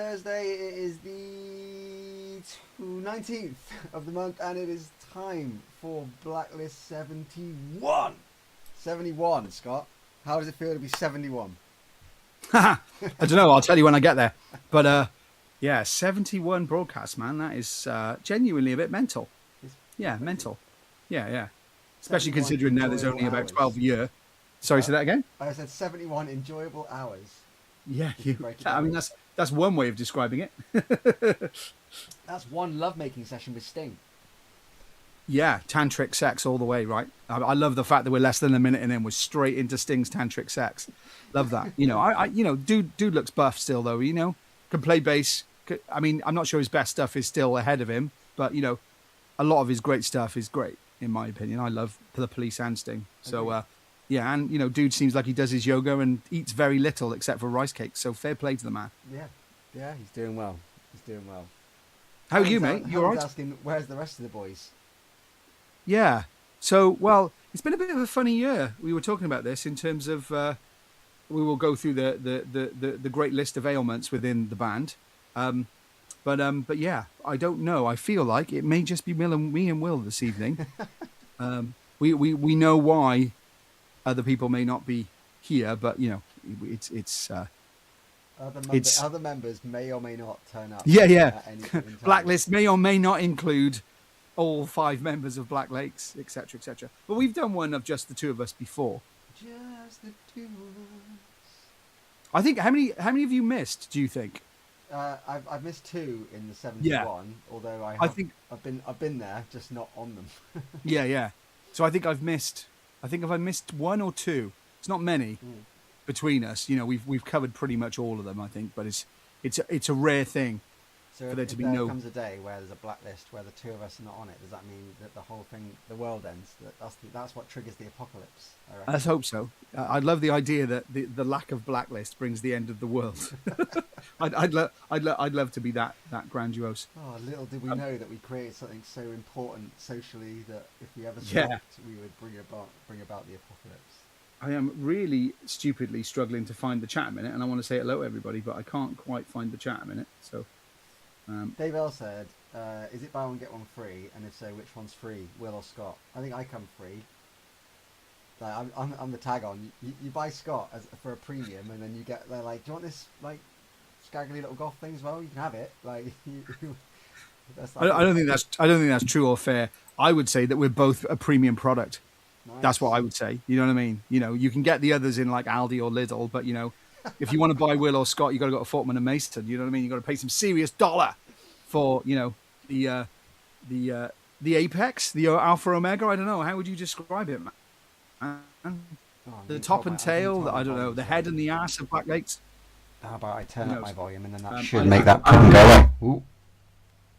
Thursday. It is the 19th of the month, and it is time for Blacklist 71. 71, Scott. How does it feel to be 71? I don't know. I'll tell you when I get there. But yeah, 71 broadcasts, man. That is genuinely a bit mental. Yeah, mental. Yeah. Especially considering now there's only about 12 a year. Sorry, say that again? I said 71 enjoyable hours. Yeah, I mean, that's one way of describing it. That's one lovemaking session with Sting. Yeah, tantric sex all the way, right? I love the fact that we're less than a minute and then we're straight into Sting's tantric sex. Love that. Dude looks buff still though. Can play bass. I mean, I'm not sure his best stuff is still ahead of him, but a lot of his great stuff is great in my opinion. I love the Police and Sting. So, yeah, and dude seems like he does his yoga and eats very little except for rice cakes. So fair play to the man. Yeah, he's doing well. How are you, mate? You all right? Asking, where's the rest of the boys? Yeah. So, well, it's been a bit of a funny year. We were talking about this in terms of we will go through the great list of ailments within the band. But yeah, I don't know. I feel like it may just be me and Will this evening. We know why other people may not be here, but it's other members may or may not turn up. Yeah. At any given time. Blacklist may or may not include all 5 members of Black Lakes, etc., etc. But we've done one of just the 2 of us before. Just the 2 of us. I think how many have you missed? Do you think? I've missed 2 in the 71. Although I've been there, just not on them. Yeah. So I think I've missed 1 or 2. It's not many between us. We've covered pretty much all of them, I think. But it's a rare thing. So if there comes a day where there's a blacklist where the 2 of us are not on it, does that mean that the whole thing, the world ends? That's what triggers the apocalypse, I reckon. Let's hope so. I'd love the idea that the lack of blacklist brings the end of the world. I'd love to be that grandiose. Oh, little did we know that we created something so important socially that if we ever stopped, we would bring about the apocalypse. I am really stupidly struggling to find the chat a minute, and I want to say hello to everybody, but I can't quite find the chat a minute, so... Dave L said, is it buy one get one free? And if so, which one's free, Will or Scott? I think I come free. Like, I'm the tag on. You buy Scott for a premium, and then they're like, do you want this like scraggly little golf thing as well? You can have it. Like, I don't think that's true or fair. I would say that we're both a premium product. Nice. That's what I would say. You know what I mean? You can get the others in like Aldi or Lidl, but if you want to buy Will or Scott, you got to go to Fortman and Mason. You know what I mean? You got to pay some serious dollar for the apex, the alpha omega. I don't know. How would you describe it, man? The top and tail. I don't know. The head and the ass of Black Lakes. How about I turn up my volume and then that should make that pun go away. Ooh.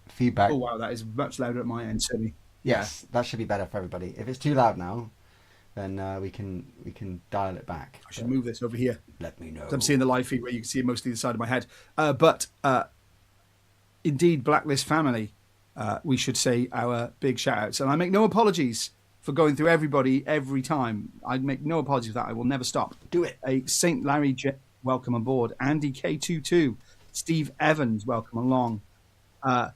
Feedback. Oh wow, that is much louder at my end, certainly. Yes, that should be better for everybody. If it's too loud now, then we can dial it back. I should move this over here. Let me know. I'm seeing the live feed where you can see mostly the side of my head. But indeed, Blacklist family, we should say our big shout outs. And I make no apologies for going through everybody every time. I make no apologies for that. I will never stop. Do it. St. Larry J, welcome aboard. Andy K22. Steve Evans, welcome along. I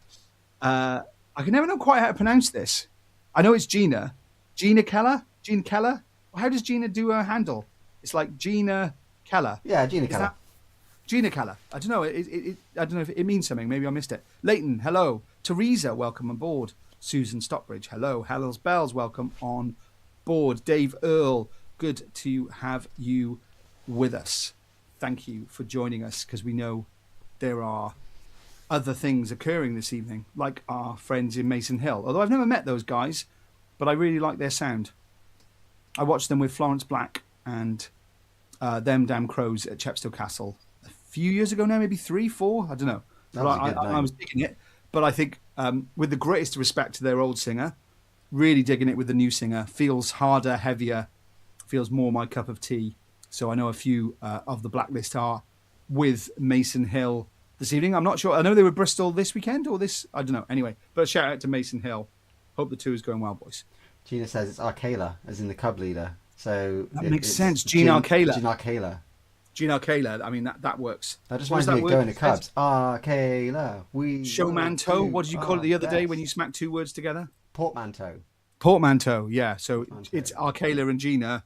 can never know quite how to pronounce this. I know it's Gina. Gina Keller? Gina Keller? How does Gina do her handle? It's like Gina Keller. Yeah, Gina Keller. Gina Keller. I don't know. I don't know if it means something. Maybe I missed it. Leighton, hello. Teresa, welcome on board. Susan Stockbridge, hello. Hell's Bells, welcome on board. Dave Earl, good to have you with us. Thank you for joining us, because we know there are other things occurring this evening, like our friends in Mason Hill. Although I've never met those guys, but I really like their sound. I watched them with Florence Black and them Damn Crows at Chepstow Castle a few years ago now, maybe 3, 4, I don't know. I was digging it, but I think with the greatest respect to their old singer, really digging it with the new singer. Feels harder, heavier, feels more my cup of tea. So I know a few of the Blacklist are with Mason Hill this evening. I'm not sure. I know they were Bristol this weekend or this. I don't know. Anyway, but shout out to Mason Hill. Hope the tour is going well, boys. Gina says it's Arcala, as in the Cub leader. So that makes sense. Gene Arcala. Gene Arcala. Gina Kayla, I mean, that works. That just What was reminds me that of word? going to Cubs. Kayla, we will Showmanto. do What did you call it our the other day when best. you smacked two words together? Portmanteau. Portmanteau. Yeah. So Portmanteau. it's Arcala and Gina.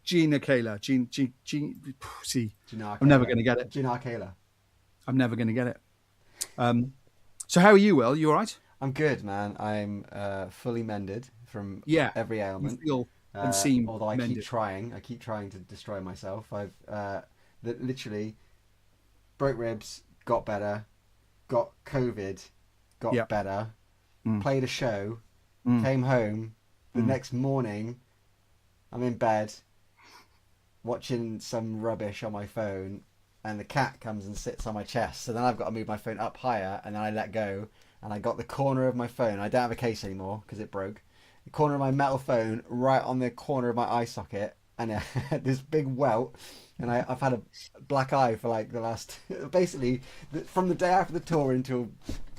Gina Kayla. See, Gina I'm never Kayla. going to get it. Gina Kayla. I'm never going to get it. So how are you, Will? You all right? I'm good, man. I'm fully mended from Yeah. every You ailment. feel and seem Although I mended. keep trying to destroy myself. I've literally broke ribs, got better, got COVID, got Yeah. better, Mm. played a show, Mm. came home. The next morning, I'm in bed watching some rubbish on my phone, and the cat comes and sits on my chest. So then I've got to move my phone up higher, and then I let go, and I got the corner of my phone. I don't have a case anymore because it broke. The corner of my metal phone right on the corner of my eye socket, and I had this big welt, and I've had a black eye for like the last, basically, from the day after the tour until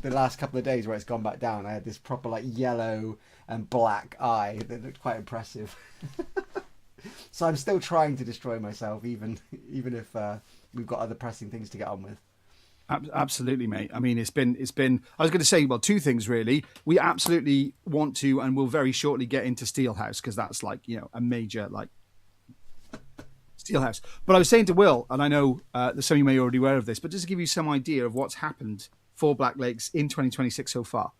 the last couple of days where it's gone back down. I had this proper like yellow and black eye that looked quite impressive. So I'm still trying to destroy myself, even if we've got other pressing things to get on with. Absolutely, mate. I mean, it's been. I was going to say, well, two things really. We absolutely want to, and will very shortly get into Steelhouse because that's like a major like Steelhouse. But I was saying to Will, and I know that some of you may already aware of this, but just to give you some idea of what's happened for Black Lakes in 2026 so far.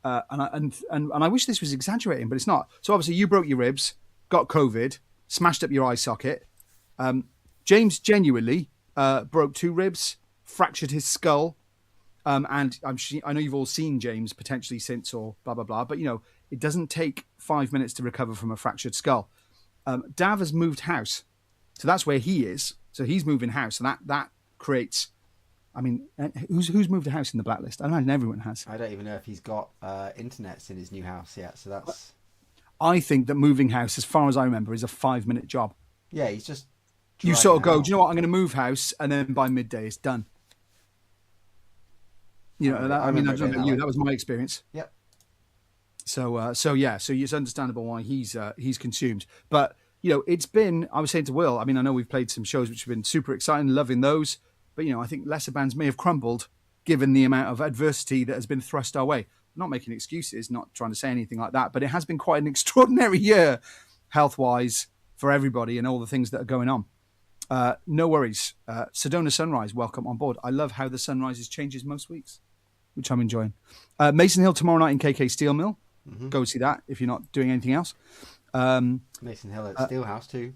And I wish this was exaggerating, but it's not. So obviously, you broke your ribs, got COVID, smashed up your eye socket. James genuinely broke two ribs, fractured his skull, and I know you've all seen James potentially since or blah blah blah, but it doesn't take 5 minutes to recover from a fractured skull. Dav has moved house, so that's where he is. So he's moving house, and that creates. I mean, who's moved a house in the Blacklist? I imagine everyone has. I don't even know if he's got internets in his new house yet. So that's. I think that moving house, as far as I remember, is a 5-minute job. Yeah, he's just. You sort of go, out. do you know what? I'm going to move house, and then by midday it's done. I don't know about you. That was my experience. Yep. So it's understandable why he's consumed. But it's been. I was saying to Will. I mean, I know we've played some shows which have been super exciting, loving those. But I think lesser bands may have crumbled given the amount of adversity that has been thrust our way. I'm not making excuses, not trying to say anything like that, but it has been quite an extraordinary year, health-wise, for everybody and all the things that are going on. No worries. Sedona Sunrise, welcome on board. I love how the sunrises changes most weeks, which I'm enjoying. Mason Hill tomorrow night in KK Steel Mill. Mm-hmm. Go see that if you're not doing anything else. Mason Hill at Steelhouse too.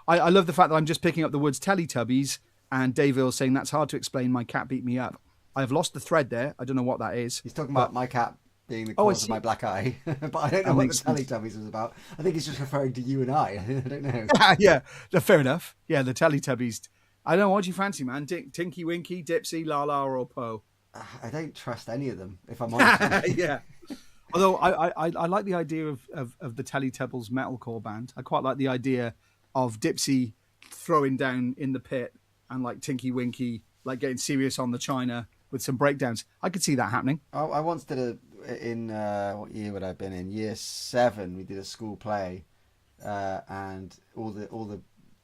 I love the fact that I'm just picking up the words Teletubbies and Dave Earl saying that's hard to explain. My cat beat me up. I have lost the thread there. I don't know what that is. He's talking about my cat being the cause of my black eye, but I don't know what the Teletubbies was about. I think he's just referring to you and I. I don't know. Yeah, fair enough. Yeah, the Teletubbies. I don't know. What do you fancy, man? Tinky Winky, Dipsy, Lala, or Po? I don't trust any of them, if I'm honest. Yeah. Although I like the idea of the Teletubbies metalcore band. I quite like the idea of Dipsy throwing down in the pit and like Tinky Winky like getting serious on the china with some breakdowns. I could see that happening. I once did what year would I have been in? Year 7. We did a school play, and all the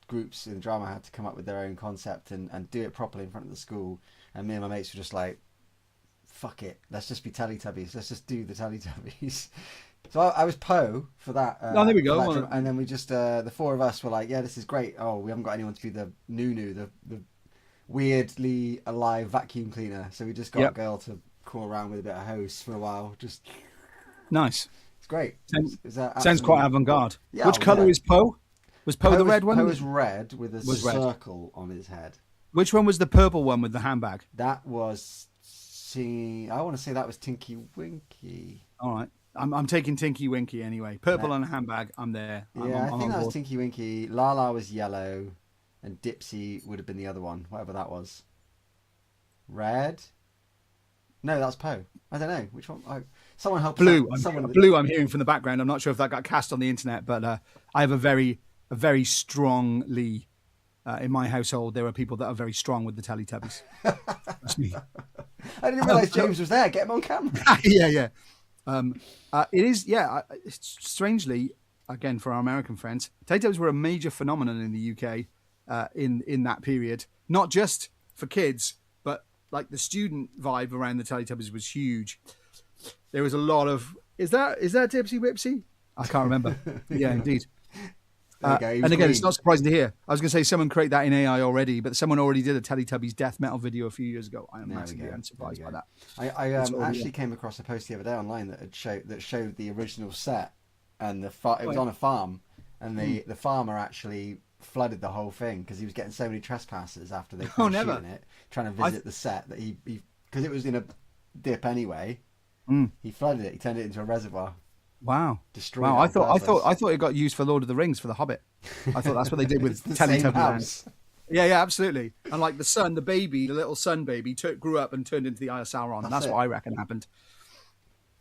groups in drama had to come up with their own concept and do it properly in front of the school. And me and my mates were just like, fuck it, let's just be Teletubbies. Let's just do the Teletubbies. So I was Poe for that. Oh, there we go. And then we just, the 4 of us were like, yeah, this is great. Oh, we haven't got anyone to be the Nunu, the weirdly alive vacuum cleaner. So we just got a girl to crawl around with a bit of hose for a while. Just nice. It's great. Sounds quite avant-garde. Yeah, which colour is Poe? Was Poe the red one? Poe was red with a circle on his head. Which one was the purple one with the handbag? That was... I want to say that was Tinky Winky. All right. I'm taking Tinky Winky anyway. Purple on a handbag. I'm there. Yeah, I think that was Tinky Winky. Lala was yellow, and Dipsy would have been the other one, whatever that was. Red? No, that's Poe. I don't know which one. Someone help. Blue. Blue. I'm hearing from the background. I'm not sure if that got cast on the internet, but I have a very strongly. In my household, there are people that are very strong with the Teletubbies. That's me. I didn't realise James was there. Get him on camera. Yeah. It is, strangely, again, for our American friends, Teletubbies were a major phenomenon in the UK in that period, not just for kids, but like the student vibe around the Teletubbies was huge. There was a lot of is that Dipsy Whipsy? I can't remember. Yeah, indeed. And again, it's not surprising to hear. I was going to say someone create that in AI already, but someone already did a Teletubbies death metal video a few years ago. I am massively unsurprised by that. I actually came across a post the other day online that showed the original set, and it was on a farm, and the farmer actually flooded the whole thing because he was getting so many trespassers after they were shooting it, trying to visit the set that he because it was in a dip anyway. He flooded it. He turned it into a reservoir. Wow! Destroyed. Wow! I thought it got used for Lord of the Rings for The Hobbit. I thought that's what they did with Teletubbies. Yeah, absolutely. And like the little son baby, grew up and turned into the Eye of Sauron. That's what I reckon happened.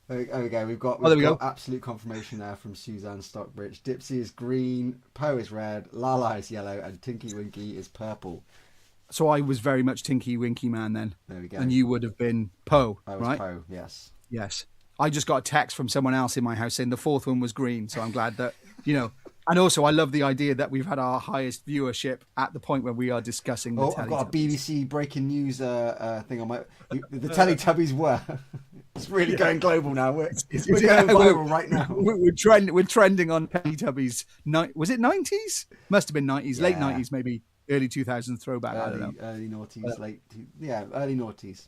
There we go. We've got absolute confirmation there from Suzanne Stockbridge. Dipsy is green, Poe is red, Lala is yellow, and Tinky Winky is purple. So I was very much Tinky Winky man then. There we go. And you would have been Poe, I was right? Poe, yes. Yes. I just got a text from someone else in my house saying the fourth one was green. So I'm glad that, and also I love the idea that we've had our highest viewership at the point where we are discussing the Teletubbies. I've got a BBC breaking news thing on the Teletubbies were. It's really going global now. We're going viral right now. We're trending on Teletubbies. Was it 90s? Must have been 90s, late 90s, maybe early 2000s throwback. I don't know. Early noughties, early noughties.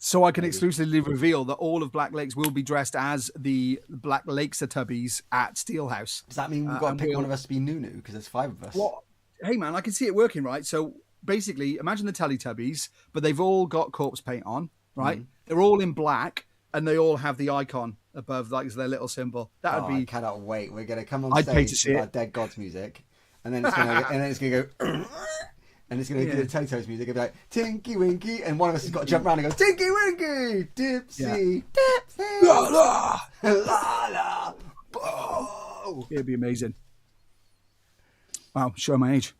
So I can exclusively reveal that all of Black Lakes will be dressed as the Black Lakes-tubbies at Steelhouse. Does that mean we've got to pick one of us to be Nunu? Because there's 5 of us. Well, hey, man, I can see it working, right? So basically, imagine the Teletubbies, but they've all got corpse paint on, right? They're all in black, and they all have the icon above, like their little symbol. That would be. I cannot wait. We're going to come on stage with our Dead Gods music, and then it's going to go. And it's going to do the Teletubbies music. It'll be like, Tinky Winky. And one of us has got to jump around and go, Tinky Winky! Dipsy! Dipsy! La la! La la! Oh! It'd be amazing. Wow, show my age.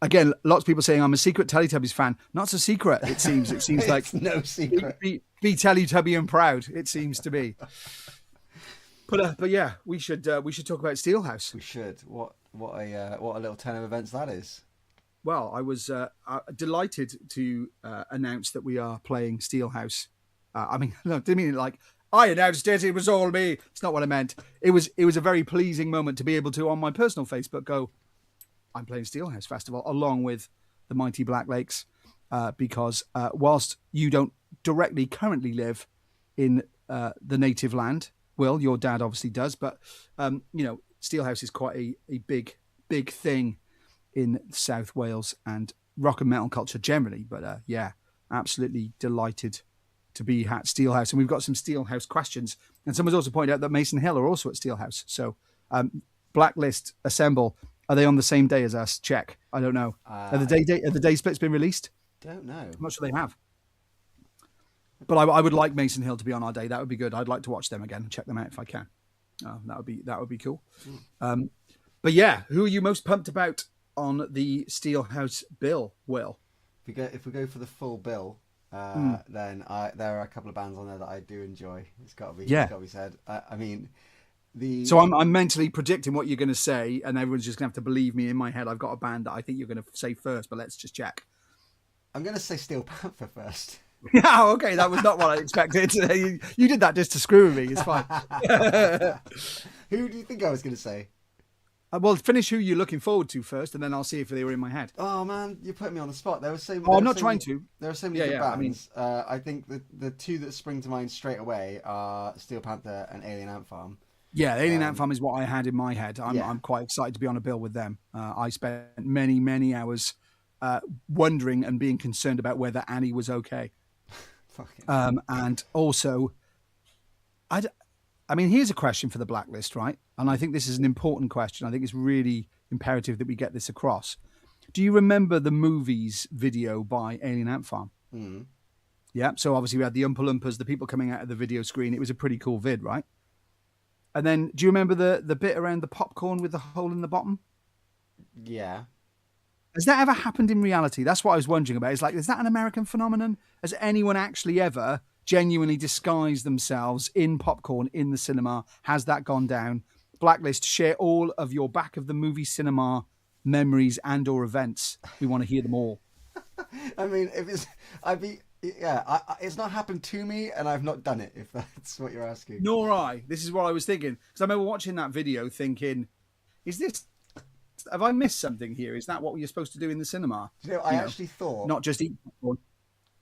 Again, lots of people saying I'm a secret Teletubbies fan. Not so secret, it seems. It seems like no secret. Be Teletubby and proud, it seems to be. But yeah, we should talk about Steelhouse. We should. What a little turn of events that is. Well, I was delighted to announce that we are playing Steelhouse. I mean, no, I didn't mean it like I announced it. It was all me. It's not what I meant. It was a very pleasing moment to be able to, on my personal Facebook, go, I'm playing Steelhouse Festival along with the mighty Black Lakes, because whilst you don't directly currently live in the native land, Will, your dad obviously does, but Steelhouse is quite a big thing in South Wales and rock and metal culture generally. But absolutely delighted to be at Steelhouse. And we've got some Steelhouse questions. And someone's also pointed out that Mason Hill are also at Steelhouse. So Blacklist, Assemble, are they on the same day as us? Check. I don't know. Have the day splits been released? Don't know. I'm not sure they have. But I would like Mason Hill to be on our day. That would be good. I'd like to watch them again and check them out if I can. That would be cool. But yeah, who are you most pumped about on the Steelhouse bill, Will? If we go for the full bill, then there are a couple of bands on there that I do enjoy. It's got to be said. I mean, So I'm mentally predicting what you're going to say, and everyone's just going to have to believe me. In my head, I've got a band that I think you're going to say first, but let's just check. I'm going to say Steel Panther first. Yeah, okay, that was not what I expected. You did that just to screw with me. It's fine. Who do you think I was going to say? Well, finish who you're looking forward to first, and then I'll see if they were in my head. Oh man, you put me on the spot. There was so. I'm not trying to. There are so many good bands. I think the two that spring to mind straight away are Steel Panther and Alien Ant Farm. Yeah, Alien Ant Farm is what I had in my head. I'm quite excited to be on a bill with them. I spent many hours wondering and being concerned about whether Annie was okay. And also, I mean, here's a question for the Blacklist, right? And I think this is an important question. I think it's really imperative that we get this across. Do you remember the movies video by Alien Ant Farm? Mm. Yeah. So obviously we had the Oompa Loompas, the people coming out of the video screen. It was a pretty cool vid, right? And then do you remember the bit around the popcorn with the hole in the bottom? Yeah. Has that ever happened in reality? That's what I was wondering about. It's like, is that an American phenomenon? Has anyone actually ever genuinely disguised themselves in popcorn in the cinema? Has that gone down? Blacklist, share all of your back of the movie cinema memories and/or events. We want to hear them all. I mean, if it's, I'd be, yeah, it's not happened to me, and I've not done it. If that's what you're asking. Nor I. This is what I was thinking, because I remember watching that video, thinking, "Is this? Have I missed something here? Is that what you're supposed to do in the cinema? You know, I actually thought not just eat popcorn."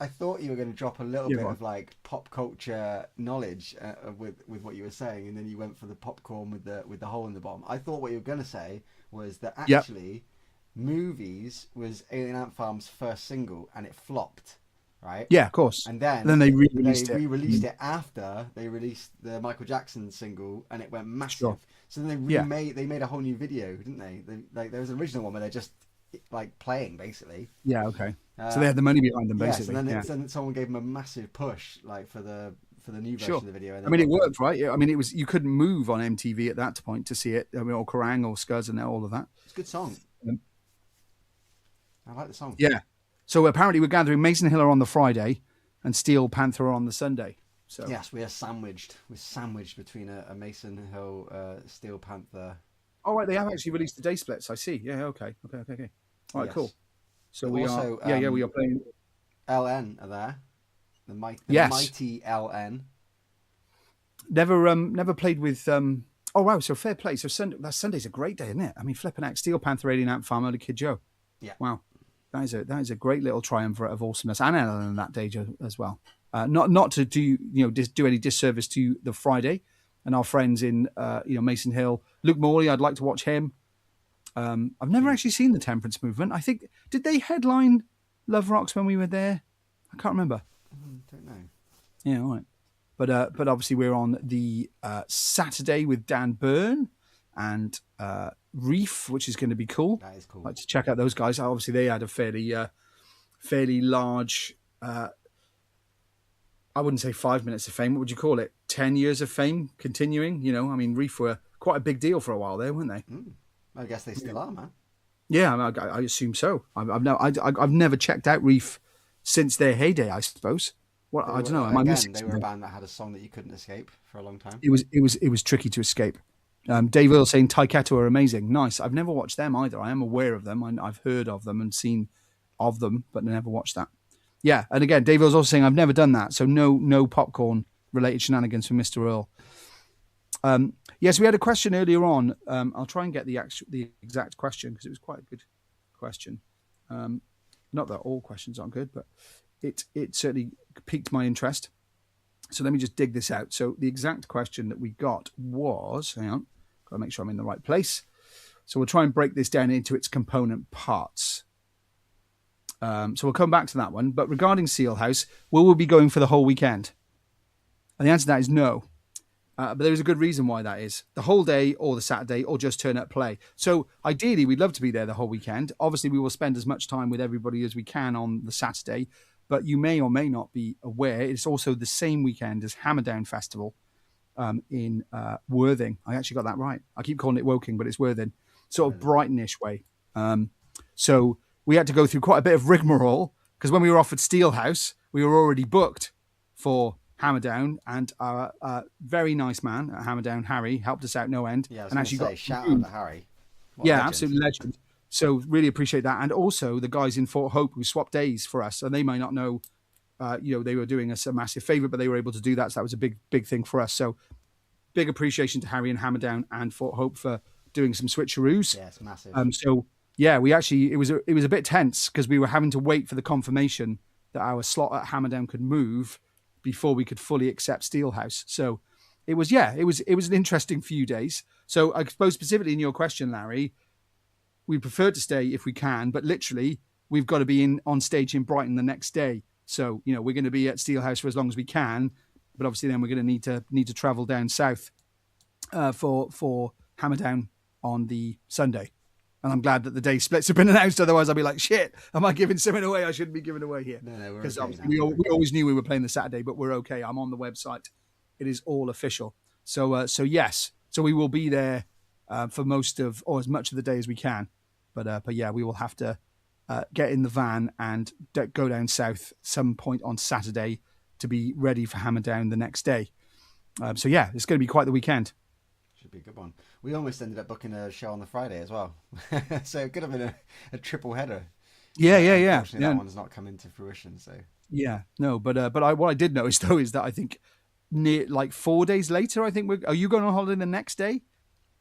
I thought you were going to drop a little Yeah, bit go on. of like pop culture knowledge with what you were saying, and then you went for the popcorn with the hole in the bottom. I thought what you were going to say was that Yep. actually, Movies was Alien Ant Farm's first single, and it flopped, right? Yeah, of course. And then They re-released they it. re-released it after they released the Michael Jackson single, and it went massive. Sure. So then Yeah. they made a whole new video, didn't they? Like there was an original one where they're just like playing basically. Yeah, okay. So they had the money behind them, Yes, basically. and Yeah. then someone gave them a massive push, like for the new version Sure. of the video. And I mean, it worked, right? Yeah, I mean, it was you couldn't move on MTV at that point to see it. I mean, or Kerrang or Scuzz and all of that. It's a good song. Um, I like the song. Yeah. So apparently, we're gathering Mason Hill on the Friday, and Steel Panther on the Sunday. So Yes, we are sandwiched. We're sandwiched between a Mason Hill Steel Panther. oh right, they have actually released the day splits. I see. Yeah. Okay. All right. Yes. Cool. So But we also, are. Yeah. We are playing. LN are there. The Yes. mighty LN. Never played with. Oh wow. So fair play. So Sunday's a great day, isn't it? I mean, flipping out Steel Panther, Alien Ant Farm, and Kid Joe. Yeah. Wow. That is a great little triumvirate of awesomeness, and Ellen that day as well. Not to do do any disservice to the Friday and our friends in Mason Hill. Luke Morley, I'd like to watch him. I've never actually seen the Temperance Movement. I think did they headline Love Rocks when we were there? I can't remember. Don't know. Yeah, all right. But obviously we're on the Saturday with Dan Byrne and Reef, which is going to be cool. That is cool. I'd like to check out those guys. Obviously, they had a fairly large. I wouldn't say 5 minutes of fame. What would you call it? 10 years of fame continuing. I mean, Reef were quite a big deal for a while there, weren't they? I guess they still are, man. Yeah, I assume so. I've never checked out Reef since their heyday. I suppose. Well, I don't know. Am I missing They were a something? band that had a song that you couldn't escape for a long time. It was tricky to escape. Dave Earl saying Taiketo are amazing. Nice. I've never watched them either. I am aware of them. I've heard of them and seen of them, but never watched that. Yeah, and again, Dave Earl's also saying I've never done that. So no popcorn related shenanigans from Mr. Earl. Yes, we had a question earlier on. I'll try and get the exact question because it was quite a good question. Not that all questions aren't good, but it certainly piqued my interest. So let me just dig this out. So the exact question that we got was, hang on, got to make sure I'm in the right place. So we'll try and break this down into its component parts. So we'll come back to that one. But regarding Seal House, will we be going for the whole weekend? And the answer to that is no. But there is a good reason why that is. The whole day or the Saturday or just turn up play. So ideally, we'd love to be there the whole weekend. Obviously, we will spend as much time with everybody as we can on the Saturday. But you may or may not be aware, it's also the same weekend as Hammerdown Festival in Worthing. I actually got that right. I keep calling it Woking, but it's Worthing. Sort of Brighton-ish way. So we had to go through quite a bit of rigmarole because when we were offered Steelhouse, we were already booked for Hammerdown, and our very nice man at Hammerdown, Harry, helped us out no end. Yeah, I was and going actually to say, got shout out to Harry. What a yeah, legend. absolutely legend. So really appreciate that, and also the guys in Fort Hope who swapped days for us, and they may not know, they were doing us a massive favour, but they were able to do that. So that was a big thing for us. So big appreciation to Harry and Hammerdown and Fort Hope for doing some switcheroos. Yeah, it's massive. So yeah, we actually it was a bit tense because we were having to wait for the confirmation that our slot at Hammerdown could move before we could fully accept Steelhouse. So it was an interesting few days. So I suppose specifically in your question, Larry, we prefer to stay if we can, but literally we've got to be on stage in Brighton the next day. So, we're going to be at Steelhouse for as long as we can, but obviously then we're going to need to travel down south for Hammerdown on the Sunday. And I'm glad that the day splits have been announced. Otherwise, I'll be like, shit, am I giving something away I shouldn't be giving away here? No, because okay we always knew we were playing the Saturday, but we're okay. I'm on the website. It is all official. So yes. So we will be there for most of, or as much of the day as we can. But yeah, we will have to get in the van and go down south some point on Saturday to be ready for Hammerdown the next day. So yeah, it's going to be quite the weekend. Should be a good one. We almost ended up booking a show on the Friday as well, so it could have been a triple header. Unfortunately, that one's not come into fruition. So Yeah, no, but what I did notice though is that I think near like 4 days later, I think are you going on holiday the next day?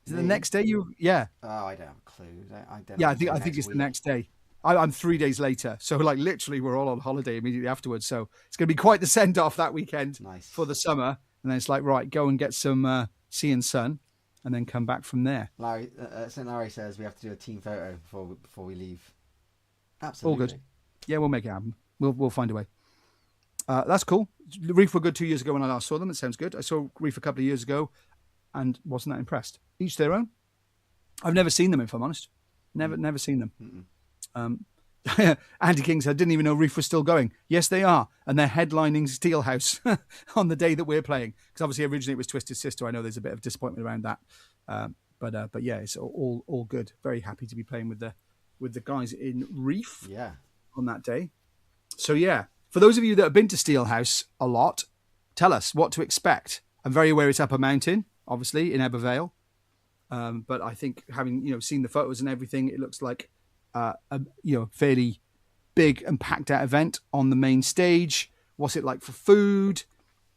Is it the me, next day yeah. oh, I don't have a clue. I don't know Yeah, what to say I think next it's the week. next day. I'm 3 days later, so like literally we're all on holiday immediately afterwards. So it's going to be quite the send off that weekend Nice. for the summer, and then it's like right, go and get some sea and sun, and then come back from there. Larry, St. Larry says we have to do a team photo before we leave. All Absolutely. good. Yeah, we'll make it happen. We'll find a way. That's cool. Reef were good 2 years ago when I last saw them. It sounds good. I saw Reef a couple of years ago, and wasn't that impressed. Each their own. I've never seen them, if I'm honest. Never seen them. Andy King said, I didn't even know Reef was still going. Yes, they are. And they're headlining Steelhouse on the day that we're playing. Because obviously originally it was Twisted Sister. I know there's a bit of disappointment around that. But yeah, it's all good. Very happy to be playing with the guys in Reef on that day. So yeah, for those of you that have been to Steelhouse a lot, tell us what to expect. I'm very aware it's up a mountain, obviously, in Ebervale. But I think having seen the photos and everything, it looks like a fairly big and packed out event on the main stage. What's it like for food?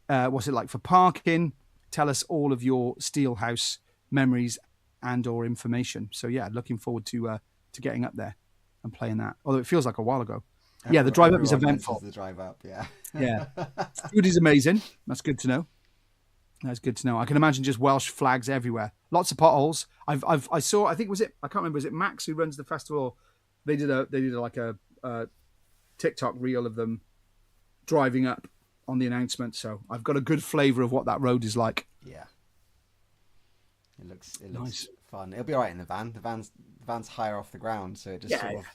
What's it like for parking? Tell us all of your Steelhouse memories and or information. So yeah, looking forward to getting up there and playing that. Although it feels like a while ago. Yeah, the drive up is eventful. The drive up, yeah. Yeah, food is amazing. That's good to know. That's good to know. I can imagine just Welsh flags everywhere. Lots of potholes. I saw. I think I can't remember. Was it Max who runs the festival? They did a TikTok reel of them driving up on the announcement. So I've got a good flavour of what that road is like. Yeah. It looks Nice. fun. It'll be all right in the van. The van's higher off the ground, so it just sort of.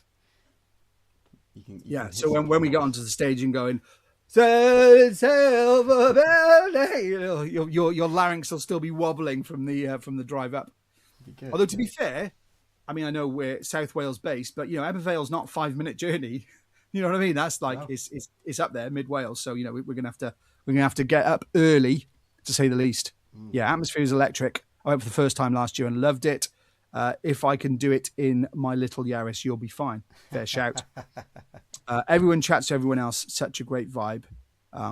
You can So when we get onto the stage and going, Silver Belly, your larynx will still be wobbling from the drive up. good, Although to be fair, I mean I know we're South Wales based, but Ebervale's not 5-minute journey. You know what I mean? That's like it's up there, mid Wales. So we're gonna have to get up early, to say the least. Yeah, atmosphere is electric. I went for the first time last year and loved it. If I can do it in my little Yaris, you'll be fine. Fair shout. Everyone chats to everyone else. Such a great vibe.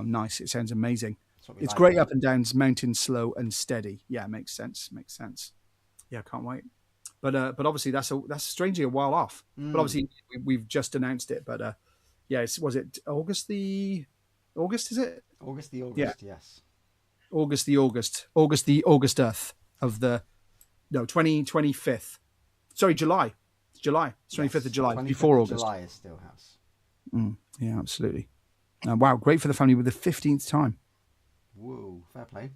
Nice. It sounds amazing. It's great up and downs, mountains slow and steady. Yeah, makes sense. Yeah, can't wait. But obviously that's strangely a while off. But obviously we've just announced it. But was it August the August? Is it August the August? Yeah. Yes. August the August Earth of the 25th. Sorry, July. It's July. It's 25th of July. Before August. July is Steelhouse. Yeah, absolutely. Wow, great for the family with the 15th time. Whoa, fair play.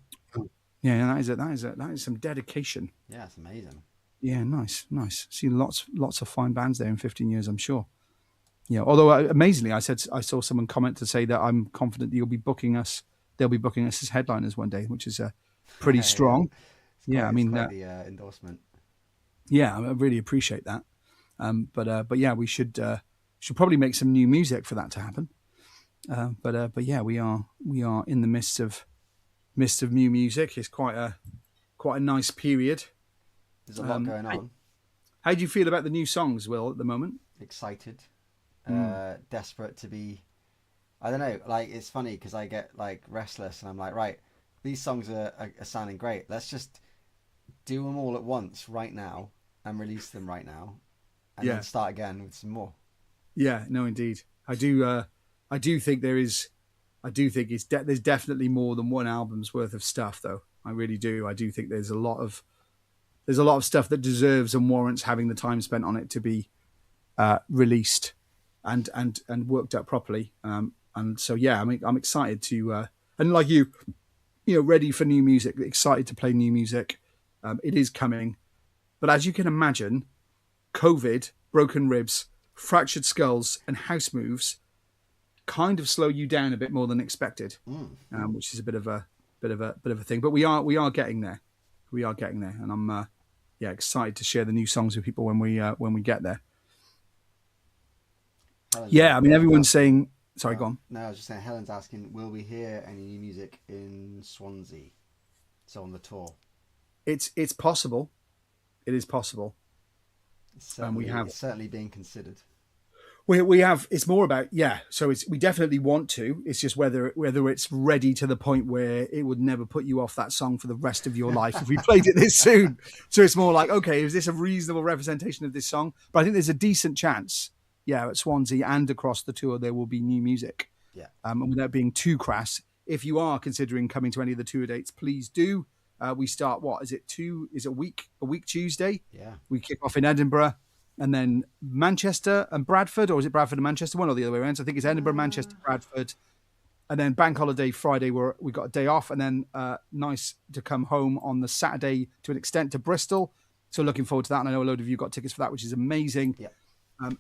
Yeah, that is some dedication. Yeah, it's amazing. Yeah, nice. Seen lots of fine bands there in 15 years, I'm sure. Yeah, although amazingly, I saw someone comment to say that I'm confident that they'll be booking us as headliners one day, which is pretty strong. Quite, I mean, the endorsement. Yeah, I really appreciate that. But yeah, we should probably make some new music for that to happen. But yeah, we are in the midst of new music. It's quite a nice period. There's a lot going on. How do you feel about the new songs, Will, at the moment? Excited, desperate to be. I don't know. Like it's funny because I get like restless, and I'm like, right, these songs are sounding great. Let's just do them all at once right now and release them right now, and then start again with some more. Yeah, no, indeed. I do think there's definitely more than one album's worth of stuff, though. I really do. I do think there's a lot of stuff that deserves and warrants having the time spent on it to be released and worked out properly. And so yeah, I'm excited to and like you ready for new music, excited to play new music. It is coming, but as you can imagine, COVID, broken ribs, fractured skulls, and house moves kind of slow you down a bit more than expected, which is a bit of a thing. But we are getting there. We are getting there, and I'm excited to share the new songs with people when we get there. I mean, everyone's saying. Sorry, go on. No, I was just saying. Helen's asking, will we hear any new music in Swansea? So on the tour. It's possible. It is possible. And It's certainly being considered. we have. It's more about, yeah. So we definitely want to. It's just whether it's ready to the point where it would never put you off that song for the rest of your life if we played it this soon. So it's more like, okay, is this a reasonable representation of this song? But I think there's a decent chance, yeah, at Swansea and across the tour there will be new music. Yeah. And without being too crass, if you are considering coming to any of the tour dates, please do. We start, what is it? A week Tuesday. Yeah. We kick off in Edinburgh. And then Manchester and Bradford, or is it Bradford and Manchester? One or the other way around. So I think it's Edinburgh, Manchester, Bradford. And then bank holiday Friday, where we got a day off. And then nice to come home on the Saturday to an extent to Bristol. So looking forward to that. And I know a load of you got tickets for that, which is amazing. Yeah.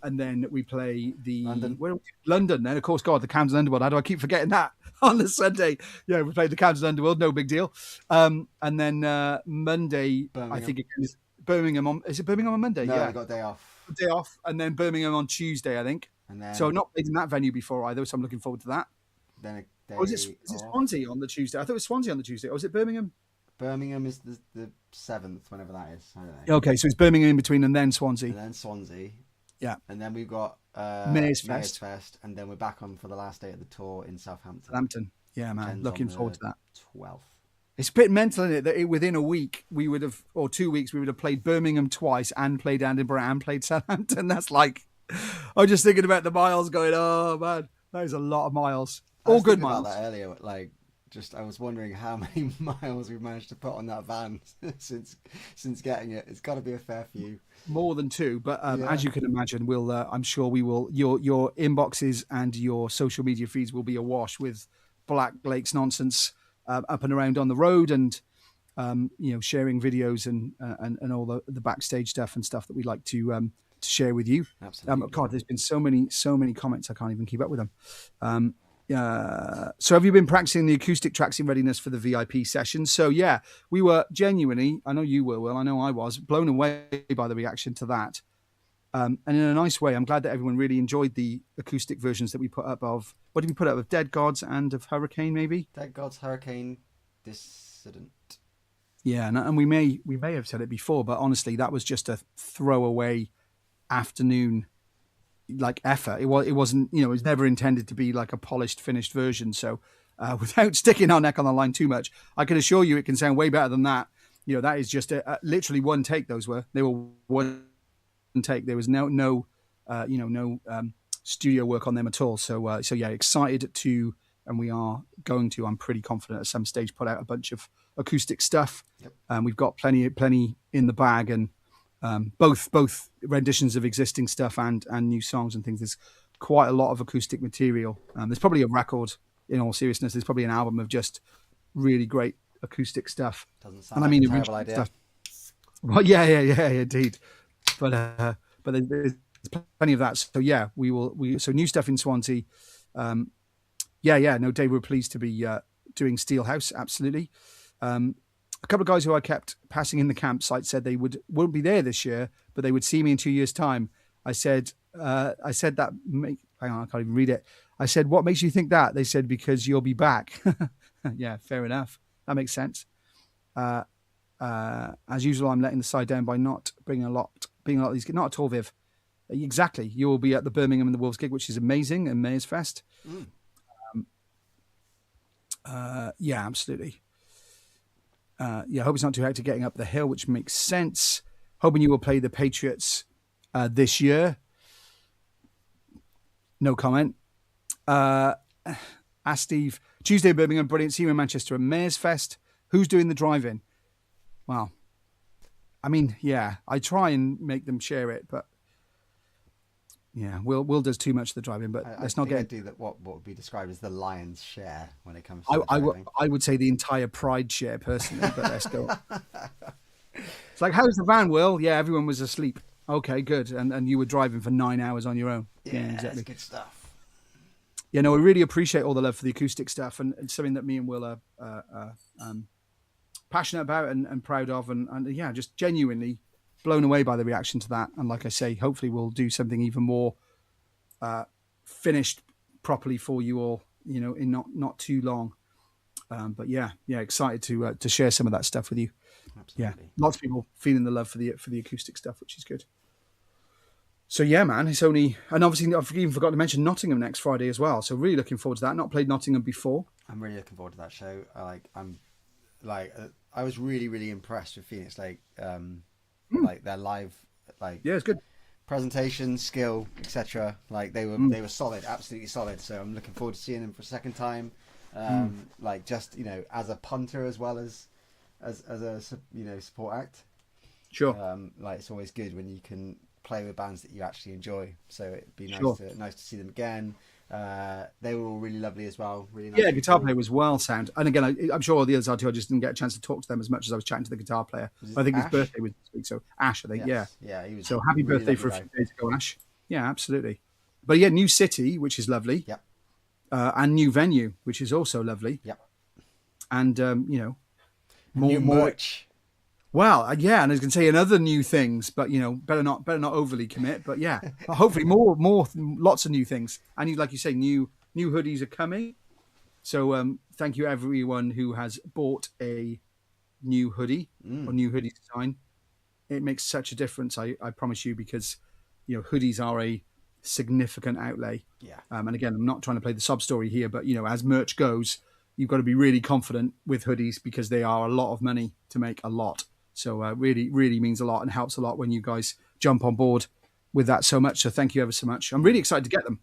And then we play the London. London. Then, of course, God, the Camden Underworld. How do I keep forgetting that on the Sunday? Yeah, we played the Camden Underworld. No big deal. And then Monday, Birmingham. I think it is Birmingham. Is it Birmingham on Monday? No, yeah, we got a day off. Day off, and then Birmingham on Tuesday, I think. And then, so I've not played in that venue before either, so I'm looking forward to that. Then a day Or is it Swansea on the Tuesday? I thought it was Swansea on the Tuesday. Or was it Birmingham? Birmingham is the 7th, whenever that is. I don't know. Okay, so it's Birmingham in between and then Swansea. And then Swansea. Yeah. And then we've got Mayor's Fest. and then we're back on for the last day of the tour in Southampton. Southampton. Yeah, man. Ends Looking on forward to that. 12th. It's a bit mental, isn't it? That within a week we would have, or 2 weeks, we would have played Birmingham twice and played Edinburgh and played Southampton. That's like, I'm just thinking about the miles going, oh man, that is a lot of miles. All good miles. I was thinking about that earlier, like, I was wondering how many miles we've managed to put on that van since getting it. It's got to be a fair few. More than 2, but as you can imagine, we'll. I'm sure we will. Your inboxes and your social media feeds will be awash with Black Lake's nonsense up and around on the road, and sharing videos and all the backstage stuff and stuff that we like to share with you. Absolutely. God, there's been so many comments I can't even keep up with them. So have you been practicing the acoustic tracks in readiness for the VIP session? So yeah, we were genuinely, I know you were, Will, I know I was, blown away by the reaction to that. And in a nice way, I'm glad that everyone really enjoyed the acoustic versions that we put up of, what did we put up of Dead Gods and of Hurricane, maybe? Dead Gods, Hurricane, Dissident. Yeah, and we may have said it before, but honestly, that was just a throwaway afternoon like effort. It wasn't, it was never intended to be like a polished, finished version. So without sticking our neck on the line too much, I can assure you it can sound way better than that. That is just literally one take. They were one take. There was no studio work on them at all. So yeah, excited to, and we are going to, I'm pretty confident at some stage, put out a bunch of acoustic stuff. Yep. We've got plenty in the bag, and both renditions of existing stuff and new songs and things. There's quite a lot of acoustic material. There's probably a record, in all seriousness. There's probably an album of just really great acoustic stuff. Doesn't sound like a terrible idea. Stuff. Well, yeah, indeed. But there's plenty of that. So yeah, so new stuff in Swansea. No, Dave, we're pleased to be doing Steelhouse. Absolutely. A couple of guys who I kept passing in the campsite said they won't be there this year, but they would see me in 2 years' time. I said that. Hang on, I can't even read it. I said, "What makes you think that?" They said, "Because you'll be back." Yeah, fair enough. That makes sense. As usual, I'm letting the side down by not being a lot of these. Not at all, Viv. Exactly. You will be at the Birmingham and the Wolves gig, which is amazing, and Mayor's Fest. Yeah, absolutely. I hope it's not too hectic getting up the hill, which makes sense. Hoping you will play the Patriots this year. No comment. Ask Steve. Tuesday, Birmingham, brilliant. See you in Manchester and Mayor's Fest. Who's doing the drive-in? Well, I mean, yeah, I try and make them share it, but yeah, Will does too much of the driving, but let's not get do that. What would be described as the lion's share when it comes to I would say the entire pride share personally, but let's go. It's like, how's the van, Will? Yeah, everyone was asleep. Okay, good, and you were driving for 9 hours on your own. Yeah, exactly. That's good stuff. Yeah, no, we really appreciate all the love for the acoustic stuff, and it's something that me and Will are passionate about and proud of, and yeah, just genuinely blown away by the reaction to that. And like I say, hopefully we'll do something even more finished properly for you all, in not too long. But yeah, excited to share some of that stuff with you. Absolutely. Yeah, lots of people feeling the love for the acoustic stuff, which is good. So yeah, man, it's only, and obviously I've even forgot to mention Nottingham next Friday as well. So really looking forward to that. Not played Nottingham before. I'm really looking forward to that show. I was really, really impressed with Phoenix Lake, like their live, like Yeah, it's good. presentation skill, etc. Like they were solid, absolutely solid. So I'm looking forward to seeing them for a second time. Like just as a punter as well as a support act. Sure. Like it's always good when you can play with bands that you actually enjoy. So it'd be Sure. nice to see them again. They were all really lovely as well. Really nice. Yeah, guitar people. player was well sound. And again, I'm sure all the others are too. I just didn't get a chance to talk to them as much as I was chatting to the guitar player. Was it I think his Ash? birthday was this week. So Ash, I think, Yes. Yeah, he was. So happy really birthday for a lovely few days ago, Ash. Yeah, absolutely. But yeah, new city, which is lovely. Yep. And new venue, which is also lovely. Yep. And, New merch. Well, yeah, and I was going to say another new things, but better not overly commit. But yeah, hopefully lots of new things. And like you say, new hoodies are coming. So thank you everyone who has bought a new hoodie or new hoodie design. It makes such a difference, I promise you, because hoodies are a significant outlay. Yeah. And again, I'm not trying to play the sob story here, but as merch goes, you've got to be really confident with hoodies because they are a lot of money to make, a lot. So really, really means a lot and helps a lot when you guys jump on board with that so much. So thank you ever so much. I'm really excited to get them.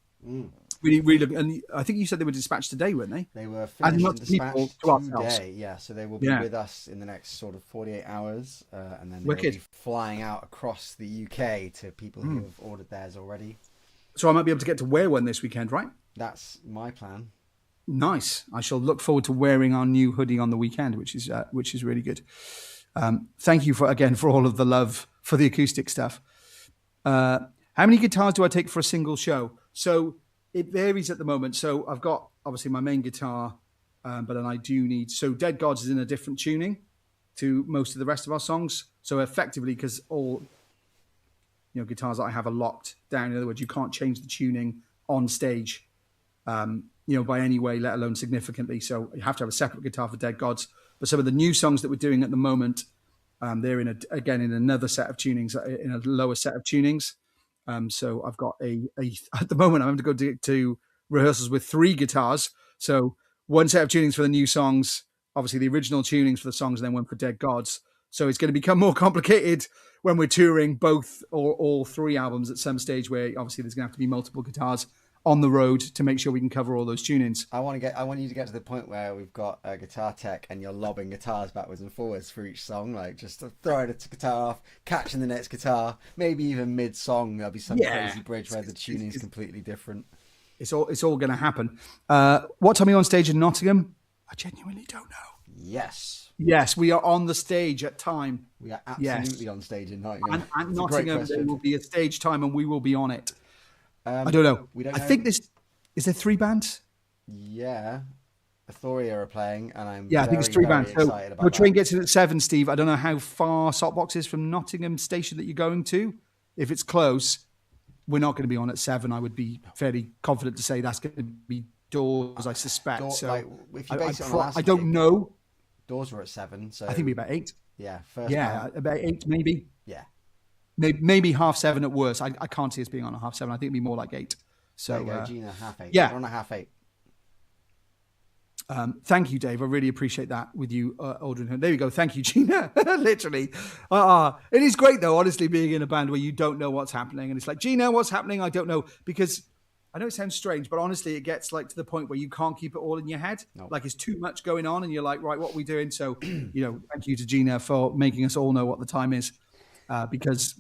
Really, really, and I think you said they were dispatched today, weren't they? They were finished and dispatched to ourselves. today. Yeah, so they will be with us in the next sort of 48 hours, and then they will be flying out across the UK to people who have ordered theirs already. So I might be able to get to wear one this weekend, right? That's my plan. Nice. I shall look forward to wearing our new hoodie on the weekend, which is really good. Thank you for all of the love for the acoustic stuff. How many guitars do I take for a single show? So it varies at the moment. So I've got obviously my main guitar, but then I do need. So Dead Gods is in a different tuning to most of the rest of our songs. So effectively, because all guitars that I have are locked down. In other words, you can't change the tuning on stage. By any way, let alone significantly. So you have to have a separate guitar for Dead Gods. But some of the new songs that we're doing at the moment, they're in another set of tunings, in a lower set of tunings. So I've got at the moment, I'm having to go to rehearsals with 3 guitars. So one set of tunings for the new songs, obviously the original tunings for the songs, and then one for Dead Gods. So it's going to become more complicated when we're touring both or all 3 albums at some stage, where obviously there's going to have to be multiple guitars on the road to make sure we can cover all those tunings. I want you to get to the point where we've got a guitar tech and you're lobbing guitars backwards and forwards for each song, like just throwing a guitar off, catching the next guitar, maybe even mid-song there'll be some crazy bridge where the tuning's completely different. It's all going to happen. What time are you on stage in Nottingham? I genuinely don't know. Yes, we are on the stage at time. We are absolutely on stage in Nottingham. And Nottingham, there will be a stage time and we will be on it. I don't know. I think is there 3 bands? Yeah. Athoria are playing, and I'm I think it's 3 bands. So about train gets in at 7, Steve. I don't know how far Saltbox is from Nottingham station that you're going to. If it's close, we're not going to be on at 7. I would be fairly confident to say that's going to be Doors, I suspect. If you base it on last I don't know. Doors were at 7, so I think it'll be about 8. Yeah, about 8 maybe. Yeah. Maybe 7:30 at worst. I can't see us being on a 7:30. I think it'd be more like 8. So there you go, Gina, 8:30. Yeah, we're on a 8:30. Thank you, Dave. I really appreciate that with you, Aldrin. There we go. Thank you, Gina. Literally. It is great, though, honestly, being in a band where you don't know what's happening. And it's like, Gina, what's happening? I don't know. Because I know it sounds strange, but honestly, it gets like to the point where you can't keep it all in your head. Nope. Like it's too much going on and you're like, right, what are we doing? So, thank you to Gina for making us all know what the time is. Because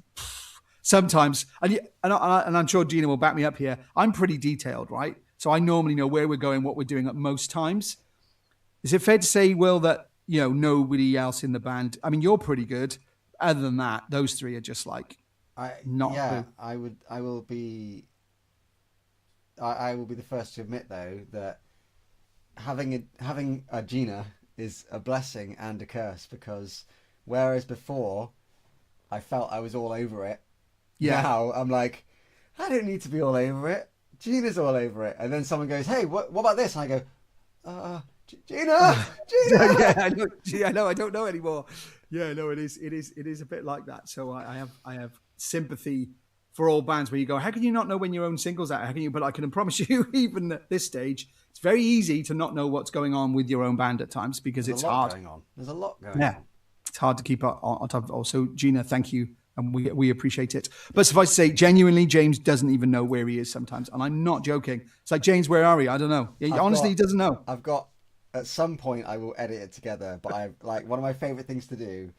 sometimes, and I'm sure Gina will back me up here, I'm pretty detailed, right? So I normally know where we're going, what we're doing at most times. Is it fair to say, Will, that nobody else in the band? I mean, you're pretty good. Other than that, those 3 are just like not. Yeah, I will be the first to admit, though, that having a Gina is a blessing and a curse, because whereas before I felt I was all over it, now I'm like, I don't need to be all over it. Gina's all over it. And then someone goes, hey, what about this? And I go, Gina, Yeah, Gina. I know. Gee, I know. I don't know anymore. Yeah, no, it is. It is a bit like that. So I have sympathy for all bands where you go, how can you not know when your own single's out? How can you? But I can promise you, even at this stage, it's very easy to not know what's going on with your own band at times because There's a it's lot hard. going on. There's a lot going Yeah, on. it's hard to keep on top of it all. So Gina, thank you. And we appreciate it. But suffice to say, genuinely, James doesn't even know where he is sometimes. And I'm not joking. It's like, James, where are we? I don't know. I've Honestly, got, he doesn't know. I've got. At some point, I will edit it together. But I like one of my favorite things to do.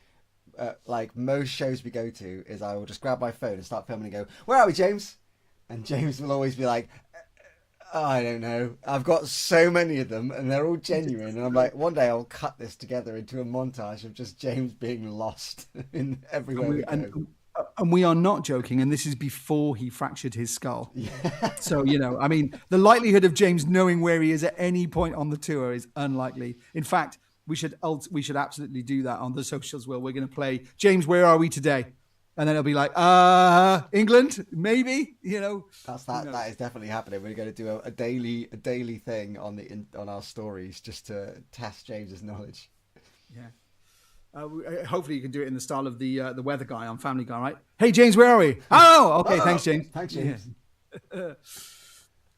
Like most shows we go to, is I will just grab my phone and start filming and go, "Where are we, James?" And James will always be like, oh, I don't know. I've got so many of them, and they're all genuine. And I'm like, one day I'll cut this together into a montage of just James being lost in And everywhere we, we go. and we are not joking. And this is before he fractured his skull. Yeah. So, I mean, the likelihood of James knowing where he is at any point on the tour is unlikely. In fact, we should absolutely do that on the socials where we're going to play, James, where are we today? And then it'll be like, England, maybe, That is definitely happening. We're going to do a daily thing on our stories just to test James's knowledge. Yeah. Hopefully you can do it in the style of the weather guy on Family Guy, right? Hey, James, where are we? Oh, okay. Thanks, James. Thanks, James. Yeah.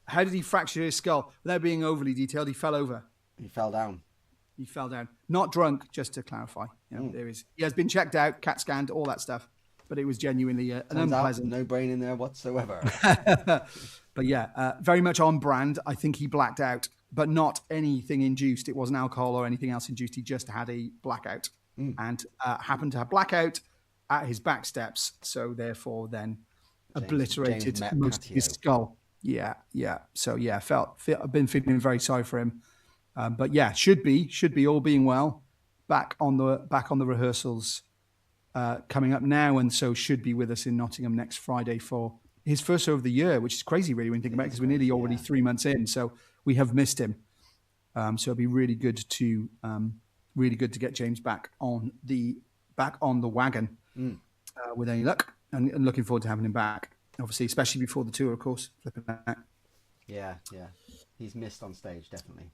How did he fracture his skull? Without being overly detailed, he fell over. He fell down. He fell down. Not drunk, just to clarify. He has been checked out, CAT scanned, all that stuff. But it was genuinely an unpleasant. No brain in there whatsoever. But yeah, very much on brand. I think he blacked out, but not anything induced. It wasn't alcohol or anything else induced. He just had a blackout and happened to have blackout at his back steps. So therefore, then obliterated most of his skull. Yeah. So yeah, I've been feeling very sorry for him. But yeah, should be all being well. Back on the rehearsals coming up now, and so should be with us in Nottingham next Friday for his first show of the year, which is crazy, really, when you think about it, because we're nearly already 3 months in, so we have missed him. So it'll be really good to get James back on the wagon with any luck, and looking forward to having him back. Obviously, especially before the tour, of course. Flipping back. Yeah, he's missed on stage, definitely.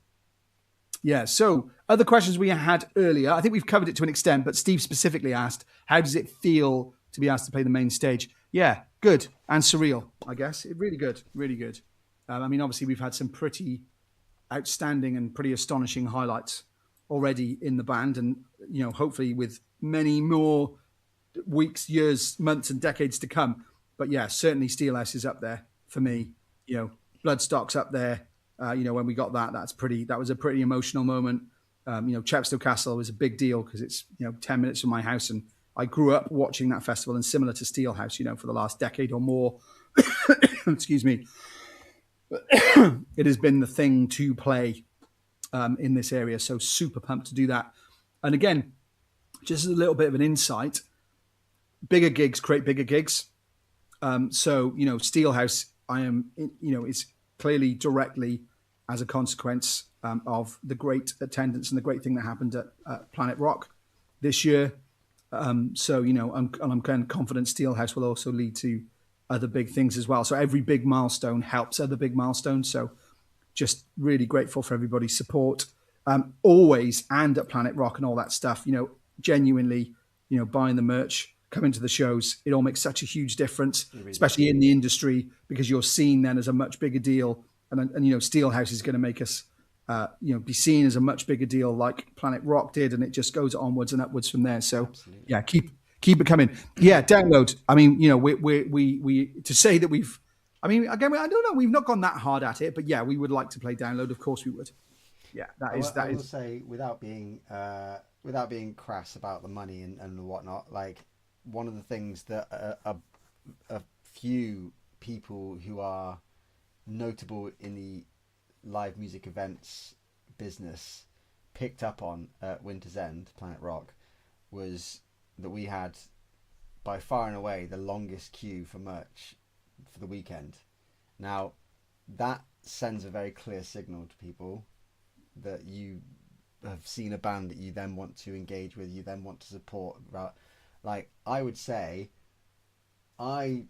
Yeah, so other questions we had earlier, I think we've covered it to an extent, but Steve specifically asked, how does it feel to be asked to play the main stage? Yeah, good and surreal, I guess. Really good, really good. I mean, obviously, we've had some pretty outstanding and pretty astonishing highlights already in the band, and, hopefully with many more weeks, years, months, and decades to come. But yeah, certainly Steelhouse is up there for me. Bloodstock's up there. When we got that was a pretty emotional moment. Chepstow Castle was a big deal because it's 10 minutes from my house, and I grew up watching that festival. And similar to Steelhouse, for the last decade or more, excuse me, it has been the thing to play in this area. So super pumped to do that. And again, just as a little bit of an insight, bigger gigs create bigger gigs. So Steelhouse, is clearly directly as a consequence of the great attendance and the great thing that happened at Planet Rock this year. I'm kind of confident Steelhouse will also lead to other big things as well. So every big milestone helps other big milestones. So just really grateful for everybody's support always, and at Planet Rock and all that stuff, genuinely, buying the merch, coming to the shows. It all makes such a huge difference, really, especially in the industry, because you're seen then as a much bigger deal. And Steelhouse is going to make us, be seen as a much bigger deal like Planet Rock did, and it just goes onwards and upwards from there. So, absolutely. Yeah, keep it coming. Yeah, download. I mean, we to say that we've, I mean, again, I don't know, we've not gone that hard at it, but yeah, we would like to play download. Of course, we would. Yeah, I will say, without being crass about the money and whatnot, like one of the things that a few people who are notable in the live music events business picked up on at Winter's End, Planet Rock, was that we had by far and away the longest queue for merch for the weekend. Now, that sends a very clear signal to people that you have seen a band that you then want to engage with, you then want to support. Like, I would say, I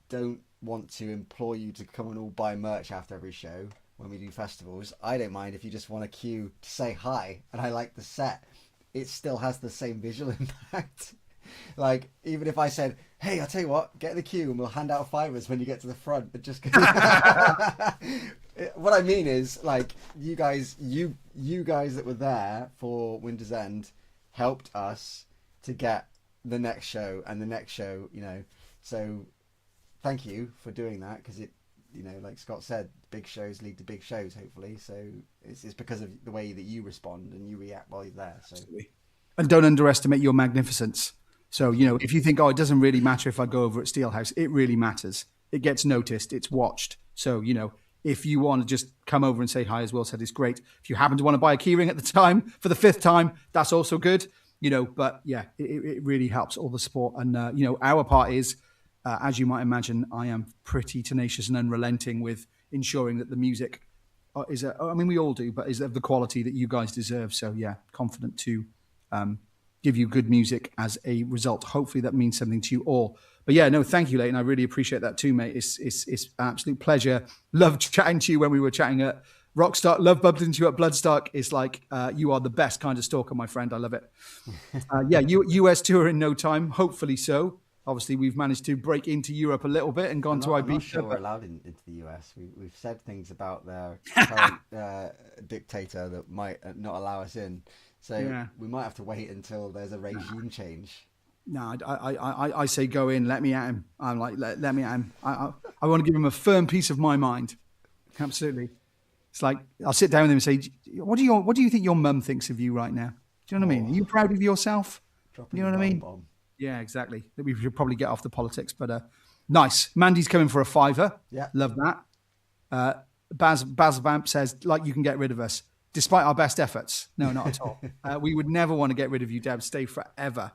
don't want to implore you to come and all buy merch after every show. when we do festivals, I don't mind if you just want a queue to say hi and I like the set. It still has the same visual impact. Like, even if I said, hey, I'll tell you what, get in the queue and we'll hand out fivers when you get to the front. But just what I mean is, like, you guys that were there for Winter's End helped us to get the next show and the next show, So thank you for doing that, because it, like Scott said, big shows lead to big shows, hopefully. So it's because of the way that you respond and you react while you're there. So. And don't underestimate your magnificence. So, if you think, it doesn't really matter if I go over at Steelhouse, it really matters. It gets noticed. It's watched. So, if you want to just come over and say hi, as Will said, it's great. If you happen to want to buy a keyring at the time for the 5th time, that's also good. But yeah, it really helps, all the support. And, our part is, as you might imagine, I am pretty tenacious and unrelenting with ensuring that the music is, we all do, but is of the quality that you guys deserve. So yeah, confident to give you good music as a result. Hopefully that means something to you all. But yeah, no, thank you, Leighton. I really appreciate that too, mate. It's an absolute pleasure. Loved chatting to you when we were chatting at Rockstar. Love bumping into you at Bloodstock. It's like you are the best kind of stalker, my friend. I love it. US tour in no time. Hopefully so. Obviously, we've managed to break into Europe a little bit and gone to Ibiza. I'm not sure we're allowed into the US. We've said things about their current dictator that might not allow us in. So we might have to wait until there's a regime change. No, I say go in. Let me at him. I'm like, let me at him. I want to give him a firm piece of my mind. Absolutely. It's like, I'll sit down with him and say, what do you think your mum thinks of you right now? Do you know what I mean? Are you proud of yourself? Dropping you know what I mean? Bomb. Yeah, exactly. We should probably get off the politics, but nice. Mandy's coming for a $5. Yeah. Love that. Baz Vamp says, you can get rid of us, despite our best efforts. No, not at all. We would never want to get rid of you, Deb. Stay forever.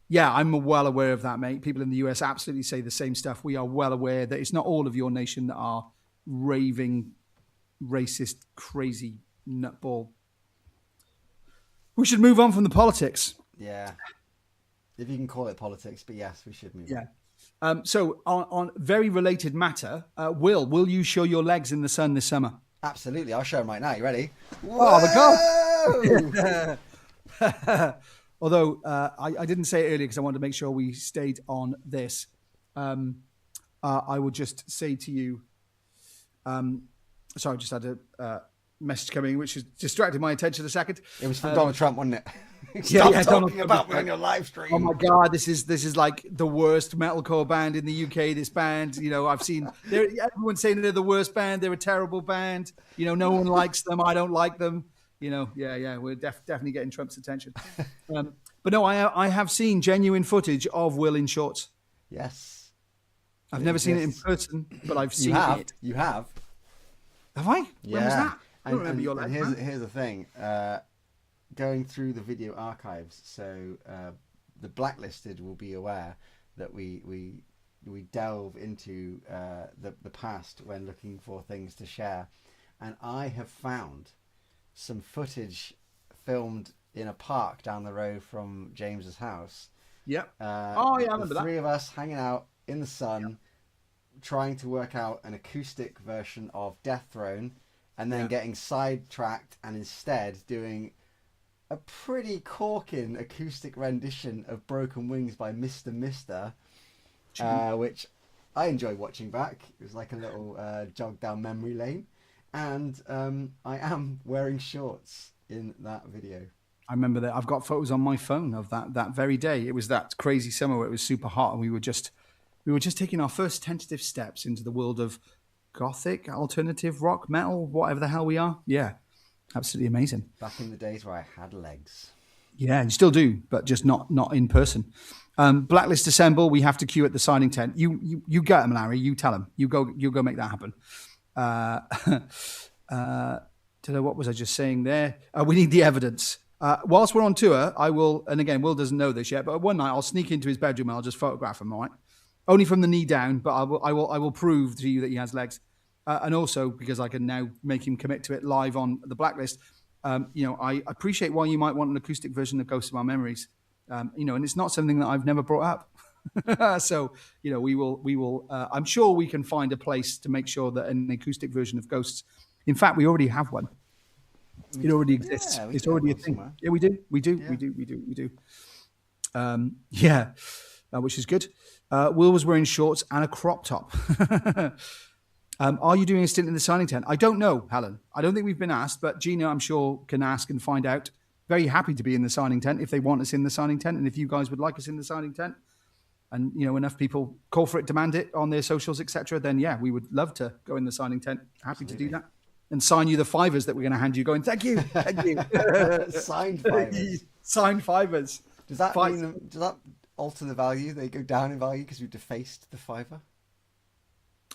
Yeah, I'm well aware of that, mate. People in the US absolutely say the same stuff. We are well aware that it's not all of your nation that are raving, racist, crazy nutball. We should move on from the politics. Yeah. If you can call it politics, but yes, we should move on. Yeah. So on very related matter, will you show your legs in the sun this summer? Absolutely. I'll show them right now. You ready? Oh, the goal! Although I didn't say it earlier because I wanted to make sure we stayed on this. I would just say to you, sorry, I just had a message coming which has distracted my attention a second. It was from Donald Trump, wasn't it? Stop talking about me on your live stream. Oh my God, this is like the worst metalcore band in the UK. This band, I've seen everyone's saying they're the worst band. They're a terrible band. No one likes them. I don't like them. We're definitely getting Trump's attention. But no, I have seen genuine footage of Will in shorts. Yes. I've never seen it in person, but I've seen it. You have. Have I? Yeah. When was that? I don't remember your life. Here's the thing. Going through the video archives, so the Blacklisted will be aware that we delve into the past when looking for things to share, and I have found some footage filmed in a park down the road from James's house. Yep. I remember that. 3 of us hanging out in the sun, trying to work out an acoustic version of Death Throne, and then getting sidetracked and instead doing a pretty corking acoustic rendition of Broken Wings by Mr. Mister, which I enjoy watching back. It was like a little jog down memory lane. And I am wearing shorts in that video. I remember that. I've got photos on my phone of that very day. It was that crazy summer where it was super hot, and we were just taking our first tentative steps into the world of gothic, alternative rock, metal, whatever the hell we are. Yeah, absolutely amazing. Back in the days where I had legs. Yeah, you still do, but just not in person. Blacklist assemble. We have to queue at the signing tent. You get them, Larry. You tell them. You go make that happen. What was I just saying there? We need the evidence. Whilst we're on tour, I will, and again, Will doesn't know this yet, but one night I'll sneak into his bedroom and I'll just photograph him, all right? Only from the knee down, but I will prove to you that he has legs. And also because I can now make him commit to it live on the Blacklist. I appreciate why you might want an acoustic version of Ghosts of Our Memories. And it's not something that I've never brought up. So, we will, I'm sure we can find a place to make sure that an acoustic version of Ghosts In fact, we already have one. It already exists. Yeah, we It's do have already a one thing. somewhere. Yeah, we do. We do. Yeah. We do. Yeah, which is good. Will was wearing shorts and a crop top. Are you doing a stint in the signing tent? I don't know, Helen. I don't think we've been asked, but Gina, I'm sure, can ask and find out. Very happy to be in the signing tent if they want us in the signing tent, and if you guys would like us in the signing tent, and enough people call for it, demand it on their socials, etc., then yeah, we would love to go in the signing tent. Happy to do that and sign you the fivers that we're going to hand you. Going, thank you. Signed fivers. Signed fivers. Does that alter the value? They go down in value because we've defaced the fiver.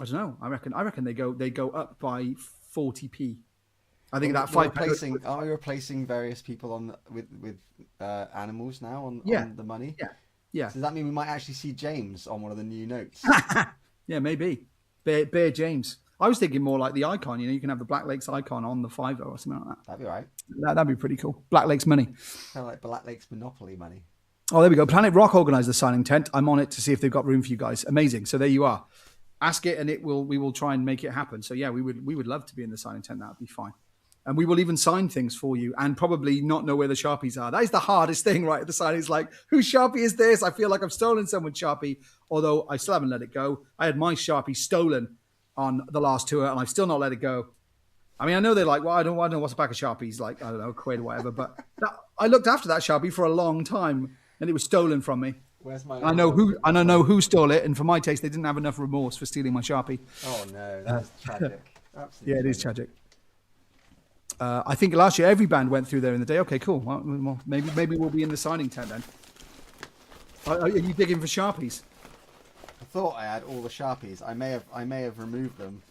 I don't know. I reckon they go up by 40p. I think that Are we replacing various people with animals now on the money? Yeah. So does that mean we might actually see James on one of the new notes? Yeah, maybe. Bear James. I was thinking more like the icon. You can have the Black Lakes icon on the fiver or something like that. That'd be right. That'd be pretty cool. Black Lakes money. Kind of like Black Lakes Monopoly money. Oh, there we go. Planet Rock organised the signing tent. I'm on it to see if they've got room for you guys. Amazing. So there you are. Ask it, and we will try and make it happen. So yeah, we would love to be in the signing tent. That would be fine. And we will even sign things for you and probably not know where the Sharpies are. That is the hardest thing, right? The signing is like, whose Sharpie is this? I feel like I've stolen someone's Sharpie, although I still haven't let it go. I had my Sharpie stolen on the last tour, and I've still not let it go. I mean, I know they're like, well, I don't know what's a pack of Sharpies, like, I don't know, quid or whatever, but I looked after that Sharpie for a long time, and it was stolen from me. Where's my? I know who stole it, and for my taste, they didn't have enough remorse for stealing my Sharpie. Oh no, that's tragic. Absolutely. Yeah, it is tragic. I think last year every band went through there in the day. Okay, cool. Well, maybe we'll be in the signing tent then. Are you digging for Sharpies? I thought I had all the Sharpies. I may have removed them,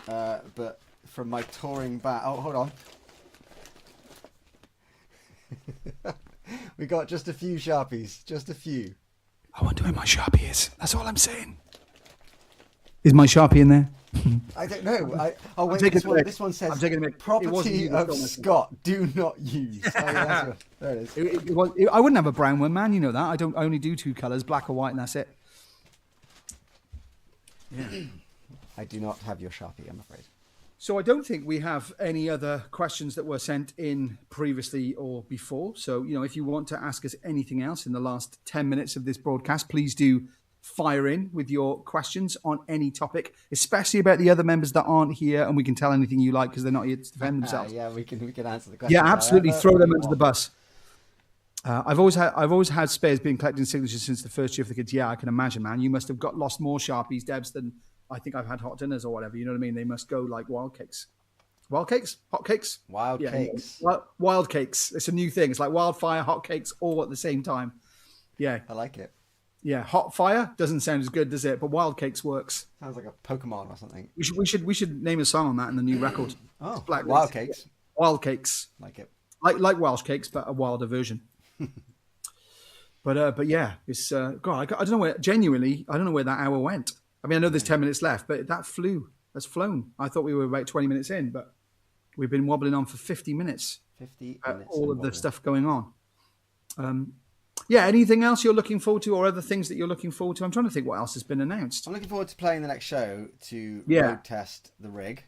but from my touring band. Oh, hold on. We got just a few Sharpies. Just a few. I wonder where my Sharpie is. That's all I'm saying. Is my Sharpie in there? I don't know. Wait, this one says property of Scott. Do not use. Oh, yeah, there it is. I wouldn't have a brown one, man. You know that. I only do two colours, black or white, and that's it. Yeah. I do not have your Sharpie, I'm afraid. So I don't think we have any other questions that were sent in previously or before. So, if you want to ask us anything else in the last 10 minutes of this broadcast, please do fire in with your questions on any topic, especially about the other members that aren't here, and we can tell anything you like because they're not here to defend themselves. Yeah, we can answer the question. Yeah, absolutely. Throw them under the bus. I've always had spares being collecting signatures since the first year of the kids. Yeah, I can imagine, man. You must have lost more Sharpies, Debs, than I think I've had hot dinners or whatever. You know what I mean? They must go like wild cakes. Wild cakes? Hot cakes? Wild cakes. Wild cakes. It's a new thing. It's like wildfire, hot cakes, all at the same time. Yeah. I like it. Yeah, hot fire doesn't sound as good, does it? But wild cakes works. Sounds like a Pokemon or something. We should name a song on that in the new record. Oh, Wild Cakes. Wild cakes. Like it. Like Welsh cakes, but a wilder version. But yeah, it's God. I don't know where. Genuinely, I don't know where that hour went. I mean, I know there's 10 minutes left, but that flew. That's flown. I thought we were about 20 minutes in, but we've been wobbling on for 50 minutes. 50 minutes. All of the stuff going on. Yeah, anything else you're looking forward to, or other things that you're looking forward to? I'm trying to think what else has been announced. I'm looking forward to playing the next show to road test the rig.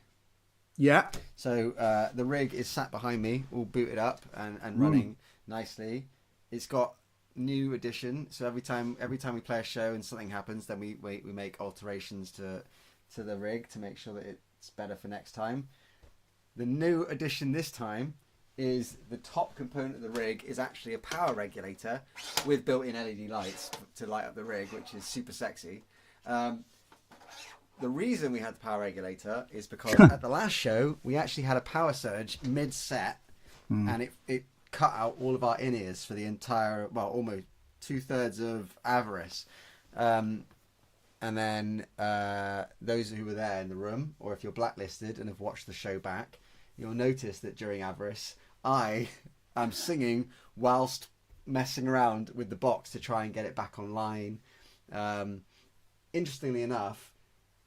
Yeah. So the rig is sat behind me, all booted up and running nicely. It's got new addition. So every time we play a show and something happens, then we make alterations to the rig to make sure that it's better for next time. The new addition this time is the top component of the rig is actually a power regulator with built-in LED lights to light up the rig, which is super sexy. The reason we had the power regulator is because at the last show we actually had a power surge mid-set, and it cut out all of our in-ears for the entire, well, almost 2/3 of Avarice. And then those who were there in the room, or if you're blacklisted and have watched the show back, you'll notice that during Avarice, I am singing whilst messing around with the box to try and get it back online. Interestingly enough,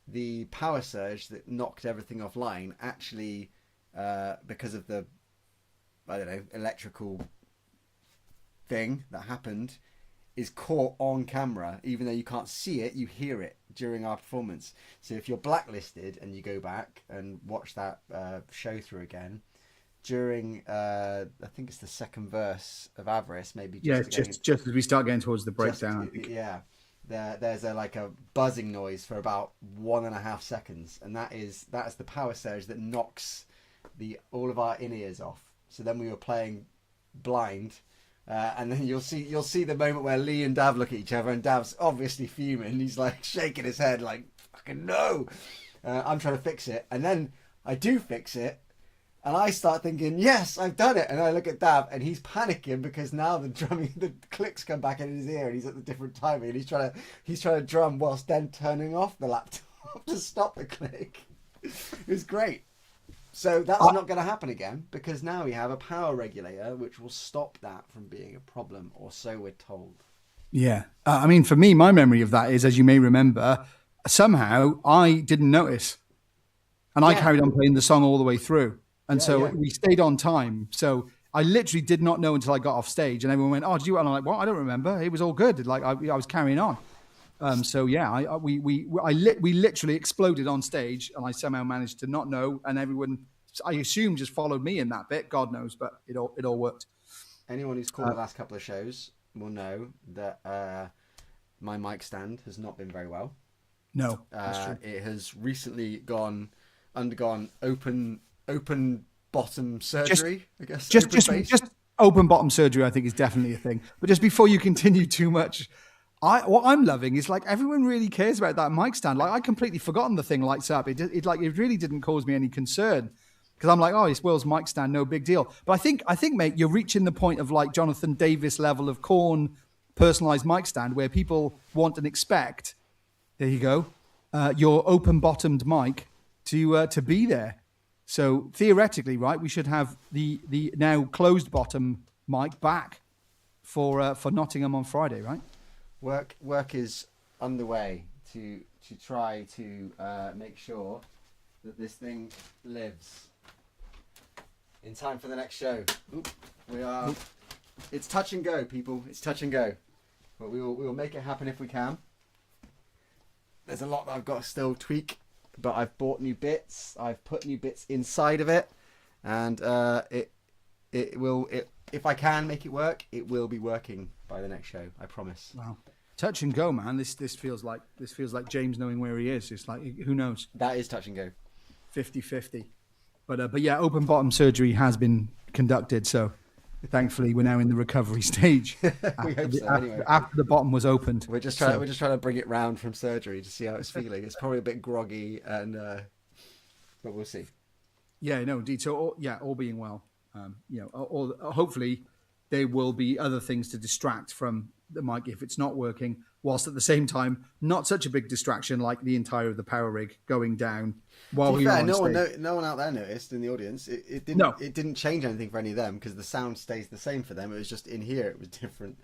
the power surge that knocked everything offline actually, because of the, I don't know, electrical thing that happened, is caught on camera, even though you can't see it, you hear it during our performance. So if you're blacklisted and you go back and watch that show through again, during I think it's the second verse of Avarice, maybe just as we start getting towards the breakdown. I think. Yeah, there's a buzzing noise for about 1.5 seconds, and that's the power surge that knocks all of our in-ears off. So then we were playing blind. And then you'll see the moment where Lee and Dav look at each other, and Dav's obviously fuming. He's like shaking his head, like fucking no. I'm trying to fix it, and then I do fix it, and I start thinking, yes, I've done it. And I look at Dav, and he's panicking because now the clicks come back in his ear, and he's at the different timing, and he's trying to drum whilst then turning off the laptop to stop the click. It was great. So that's not going to happen again, because now we have a power regulator which will stop that from being a problem, or so we're told. Yeah. I mean, for me, my memory of that is, as you may remember, somehow I didn't notice. And I carried on playing the song all the way through. And we stayed on time. So I literally did not know until I got off stage, and everyone went, "Oh, did you?" And I'm like, "Well, I don't remember. It was all good. Like I was carrying on." We literally exploded on stage, and I somehow managed to not know, and everyone, I assume, just followed me in that bit. God knows, but it all worked. Anyone who's called the last couple of shows will know that my mic stand has not been very well. No, that's true. It has recently undergone open bottom surgery. I guess just open bottom surgery, I think, is definitely a thing. But just before you continue too much. What I'm loving is like everyone really cares about that mic stand. Like I completely forgotten the thing lights up. It really didn't cause me any concern, because I'm like, oh, it's Will's mic stand, no big deal. But I think, mate, you're reaching the point of like Jonathan Davis level of Korn personalized mic stand, where people want and expect. There you go, your open bottomed mic to be there. So theoretically, right, we should have the now closed bottom mic back for Nottingham on Friday, right? Work is underway to try to make sure that this thing lives in time for the next show. It's touch and go, people. It's touch and go, but we will make it happen if we can. There's a lot that I've got to still tweak, but I've bought new bits. I've put new bits inside of it, and it will. If I can make it work, it will be working by the next show. I promise. Wow. Touch and go, man. This feels like James knowing where he is. It's like, who knows? That is touch and go. 50-50. But yeah, open bottom surgery has been conducted. So thankfully, we're now in the recovery stage. We hope so. Anyway, after the bottom was opened, we're just trying to bring it round from surgery to see how it's feeling. It's probably a bit groggy, but we'll see. Yeah, no, indeed. So all being well, hopefully there will be other things to distract from the mic if it's not working, whilst at the same time not such a big distraction like the entire of the power rig going down while we were on stage. No one out there noticed in the audience. It didn't change anything for any of them, because the sound stays the same for them. It was just in here it was different.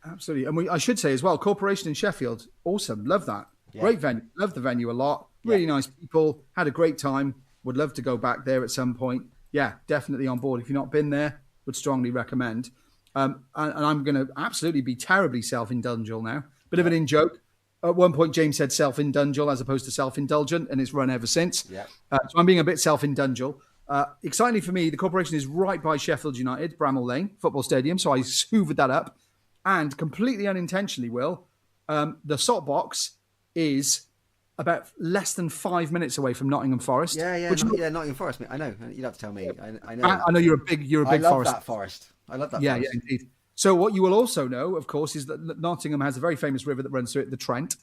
Absolutely. And I should say as well, Corporation in Sheffield, awesome, love that. Yeah. Great venue, love the venue a lot, really nice people, had a great time, would love to go back there at some point. Yeah, definitely on board. If you've not been there, would strongly recommend. And I'm going to absolutely be terribly self-indulgent now. Bit of an in-joke. At one point, James said self-indulgent as opposed to self-indulgent, and it's run ever since. Yeah. So I'm being a bit self-indulgent. Excitingly for me, the Corporation is right by Sheffield United, Bramall Lane Football Stadium, so I hoovered that up. And completely unintentionally, Will, the Sot Box is about less than 5 minutes away from Nottingham Forest. Yeah, Nottingham Forest, mate. I know. You'd have to tell me. I know. I know you're a big I love Forest. That Forest. I love that. Yeah, Forest. yeah, indeed. So what you will also know, of course, is that Nottingham has a very famous river that runs through it, the Trent.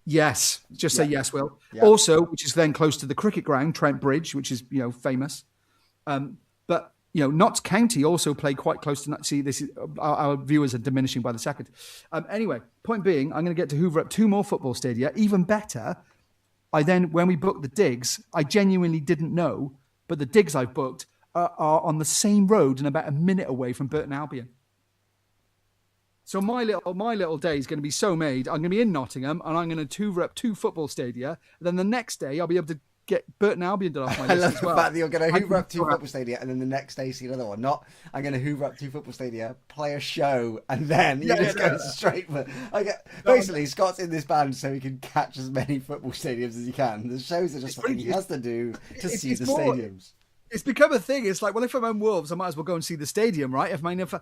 Yes, just say yes, Will. Yeah. Also, which is then close to the cricket ground, Trent Bridge, which is famous. But Notts County also play quite close to. See, this is our viewers are diminishing by the second. Anyway, point being, I'm going to get to hoover up 2 more football stadia. Even better, when we booked the digs, I genuinely didn't know, but the digs I've booked are on the same road and about a minute away from Burton Albion. So my little day is going to be so made. I'm going to be in Nottingham and I'm going to hoover up 2 football stadia. Then the next day I'll be able to get Burton Albion done off my I list love as the well. fact that you're going to I hoover up think- 2 football stadia and then the next day see another one. Not, I'm going to hoover up 2 football stadia, play a show, and then Yeah, you're just yeah, going straight for. No, Basically, Scott's in this band so he can catch as many football stadiums as he can. The shows are just something he has to do to see it's the more- stadiums. It's become a thing. It's like, well, if I'm on Wolves, I might as well go and see the stadium, right? My most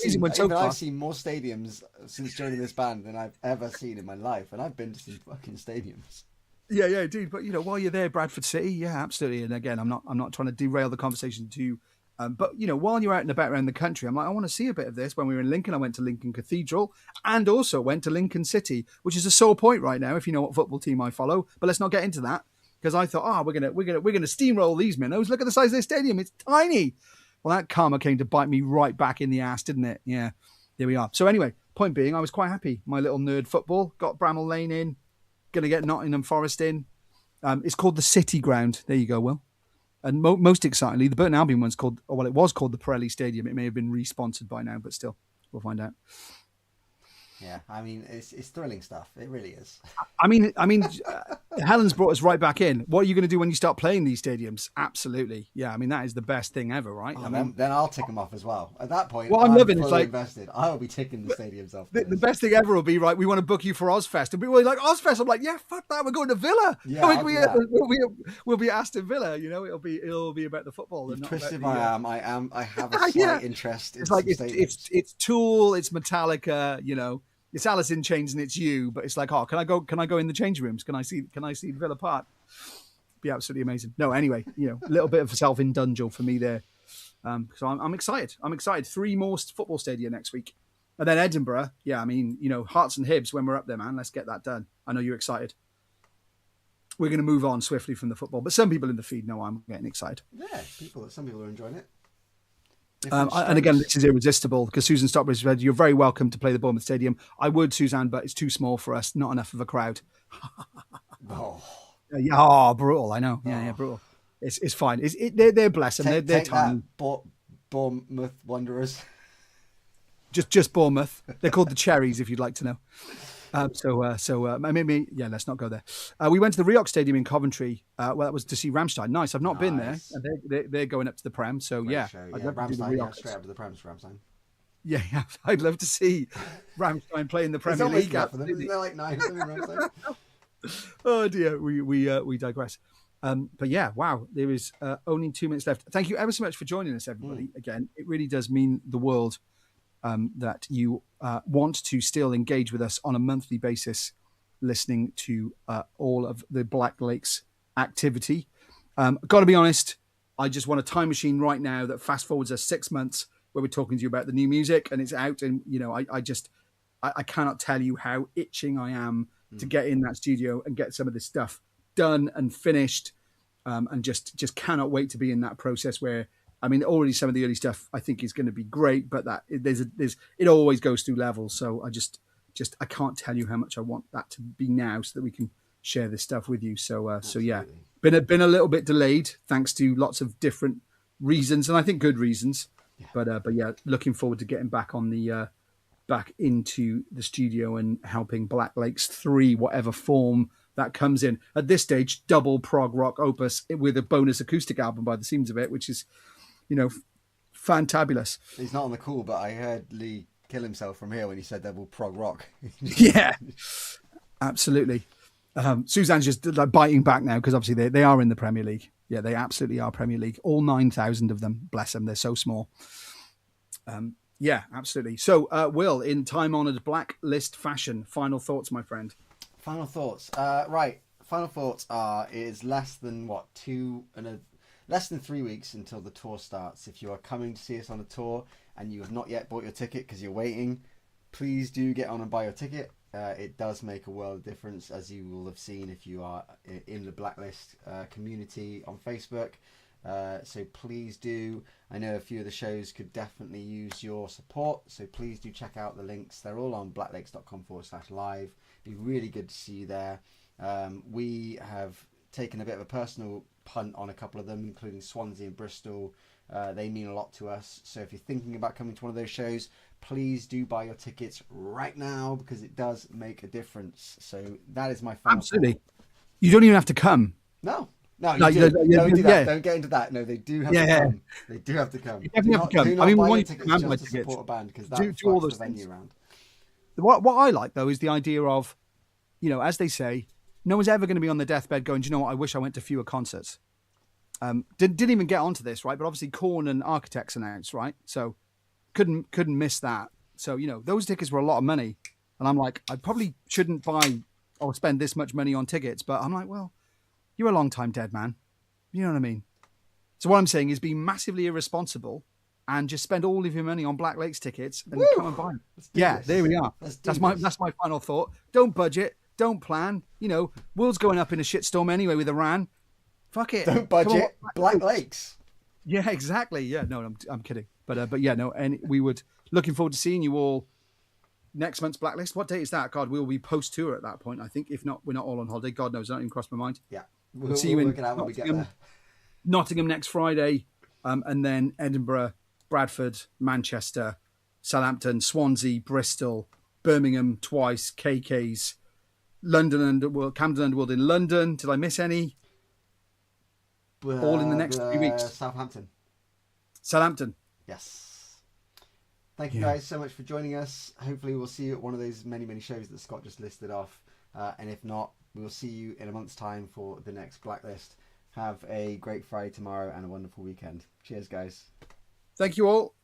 recent one so far. I've seen more stadiums since joining this band than I've ever seen in my life, and I've been to some fucking stadiums. Yeah, indeed. But while you're there, Bradford City, yeah, absolutely. And again, I'm not trying to derail the conversation too. But while you're out and about around the country, I'm like, I want to see a bit of this. When we were in Lincoln, I went to Lincoln Cathedral and also went to Lincoln City, which is a sore point right now, if you know what football team I follow. But let's not get into that. Because I thought, we're gonna steamroll these minnows. Look at the size of their stadium; it's tiny. Well, that karma came to bite me right back in the ass, didn't it? Yeah, there we are. So anyway, point being, I was quite happy. My little nerd football got Bramall Lane in, gonna get Nottingham Forest in. It's called the City Ground. There you go, Will. And most excitingly, the Burton Albion one's called, it was called the Pirelli Stadium. It may have been re-sponsored by now, but still, we'll find out. Yeah, I mean, it's thrilling stuff. It really is. I mean, Helen's brought us right back in. What are you going to do when you start playing these stadiums? Absolutely, yeah. I mean, that is the best thing ever, right? Then I'll tick them off as well. At that point, what I'm loving is fully invested. I'll be ticking the stadiums off. The best thing ever will be, right, we want to book you for Ozfest, and people are like, Ozfest. I'm like, yeah, fuck that. We're going to Villa. Yeah, we'll be at Aston Villa. It'll be about the football. You've and not twisted about my arm. I have a slight interest. It's like it's Tool, it's Metallica. It's Alice in Chains and it's you, but it's like, can I go in the change rooms? Can I see Villa Park? Be absolutely amazing. No, anyway, a little bit of self-indulgence for me there. So I'm excited. 3 more football stadia next week. And then Edinburgh. Yeah, I mean, Hearts and Hibs when we're up there, man. Let's get that done. I know you're excited. We're going to move on swiftly from the football, but some people in the feed know I'm getting excited. Yeah, some people are enjoying it. And again, this is irresistible because Susan Stockbridge said, you're very welcome to play the Bournemouth Stadium. I would, Suzanne, but it's too small for us. Not enough of a crowd. Brutal. I know. Yeah, brutal. It's fine. They're blessed them. They're tiny. Bournemouth Wanderers. Just Bournemouth. They're called the Cherries, if you'd like to know. Maybe let's not go there. We went to the Rioch Stadium in Coventry. That was to see Rammstein. Nice. I've not been there. They're going up to the Prem. So Great yeah, show. I'd love to do the Rammstein, Rioch. straight up to the Prem for Rammstein. Yeah, I'd love to see Rammstein play in the Premier League. They're like 9 of them in Rammstein. Oh dear, we digress. But yeah, wow, there is only 2 minutes left. Thank you ever so much for joining us, everybody. Again, it really does mean the world that you want to still engage with us on a monthly basis, listening to all of the Black Lakes activity. Got to be honest, I just want a time machine right now that fast forwards us 6 months where we're talking to you about the new music and it's out. And, I cannot tell you how itching I am to get in that studio and get some of this stuff done and finished. And just cannot wait to be in that process where, already some of the early stuff I think is going to be great, but it always goes through levels. So I can't tell you how much I want that to be now so that we can share this stuff with you. So yeah, been a little bit delayed thanks to lots of different reasons, and I think good reasons. Yeah. But yeah, looking forward to getting back on the back into the studio and helping Black Lakes 3, whatever form that comes in. At this stage, double prog rock opus with a bonus acoustic album by the seams of it, which is, fantabulous. He's not on the call, but I heard Lee kill himself from here when he said double prog rock. Yeah, absolutely. Suzanne's just like biting back now because obviously they are in the Premier League. Yeah, they absolutely are Premier League. All 9,000 of them. Bless them. They're so small. Yeah, absolutely. So, Will, in time-honoured Blacklist fashion, final thoughts, my friend. Final thoughts. Right. Final thoughts is less than 3 weeks until the tour starts. If you are coming to see us on a tour and you have not yet bought your ticket because you're waiting, please do get on and buy your ticket. It does make a world of difference, as you will have seen if you are in the Blacklist community on Facebook. So please do. I know a few of the shows could definitely use your support, so please do check out the links. They're all on blacklakes.com/live. It'd be really good to see you there. We have taken a bit of a personal punt on a couple of them, including Swansea and Bristol. They mean a lot to us, so if you're thinking about coming to one of those shows, please do buy your tickets right now because it does make a difference. So that is my final Absolutely. thought. You don't even have to come. No. No, No, you do. Don't do that. yeah. Don't get into that. No, they do have Yeah, to yeah. come. They do have to come. You Do definitely have not, to come. do I not mean, we buy your want you to tickets come and buy just to tickets. support a band because Do that all fucks those the things. venue around. What I like though is the idea of, as they say, no one's ever going to be on their deathbed going, do you know what? I wish I went to fewer concerts. Didn't even get onto this, right? But obviously, Korn and Architects announced, right? So couldn't miss that. So those tickets were a lot of money, and I'm like, I probably shouldn't buy or spend this much money on tickets. But I'm like, well, you're a long time dead man. You know what I mean? So what I'm saying is, be massively irresponsible and just spend all of your money on Black Lakes tickets and come and buy them. Yeah, this. there we are. That's my final thought. Don't budget. Don't plan. World's going up in a shitstorm anyway with Iran. Fuck it. Don't budget. Black Lakes. Yeah, exactly. Yeah, no, I'm kidding. But yeah, no, and we would looking forward to seeing you all next month's Blacklist. What date is that? God, we'll be post tour at that point. I think if not, we're not all on holiday. God knows, that didn't cross my mind. Yeah, we'll see you in work it out when we get there. Nottingham next Friday, and then Edinburgh, Bradford, Manchester, Southampton, Swansea, Bristol, Birmingham twice, KK's, London Underworld, Camden Underworld in London. Did I miss any? All in the next 3 weeks. Southampton. Yes. Thank you guys so much for joining us. Hopefully we'll see you at one of those many, many shows that Scott just listed off. And if not, we'll see you in a month's time for the next Blacklist. Have a great Friday tomorrow and a wonderful weekend. Cheers, guys. Thank you all.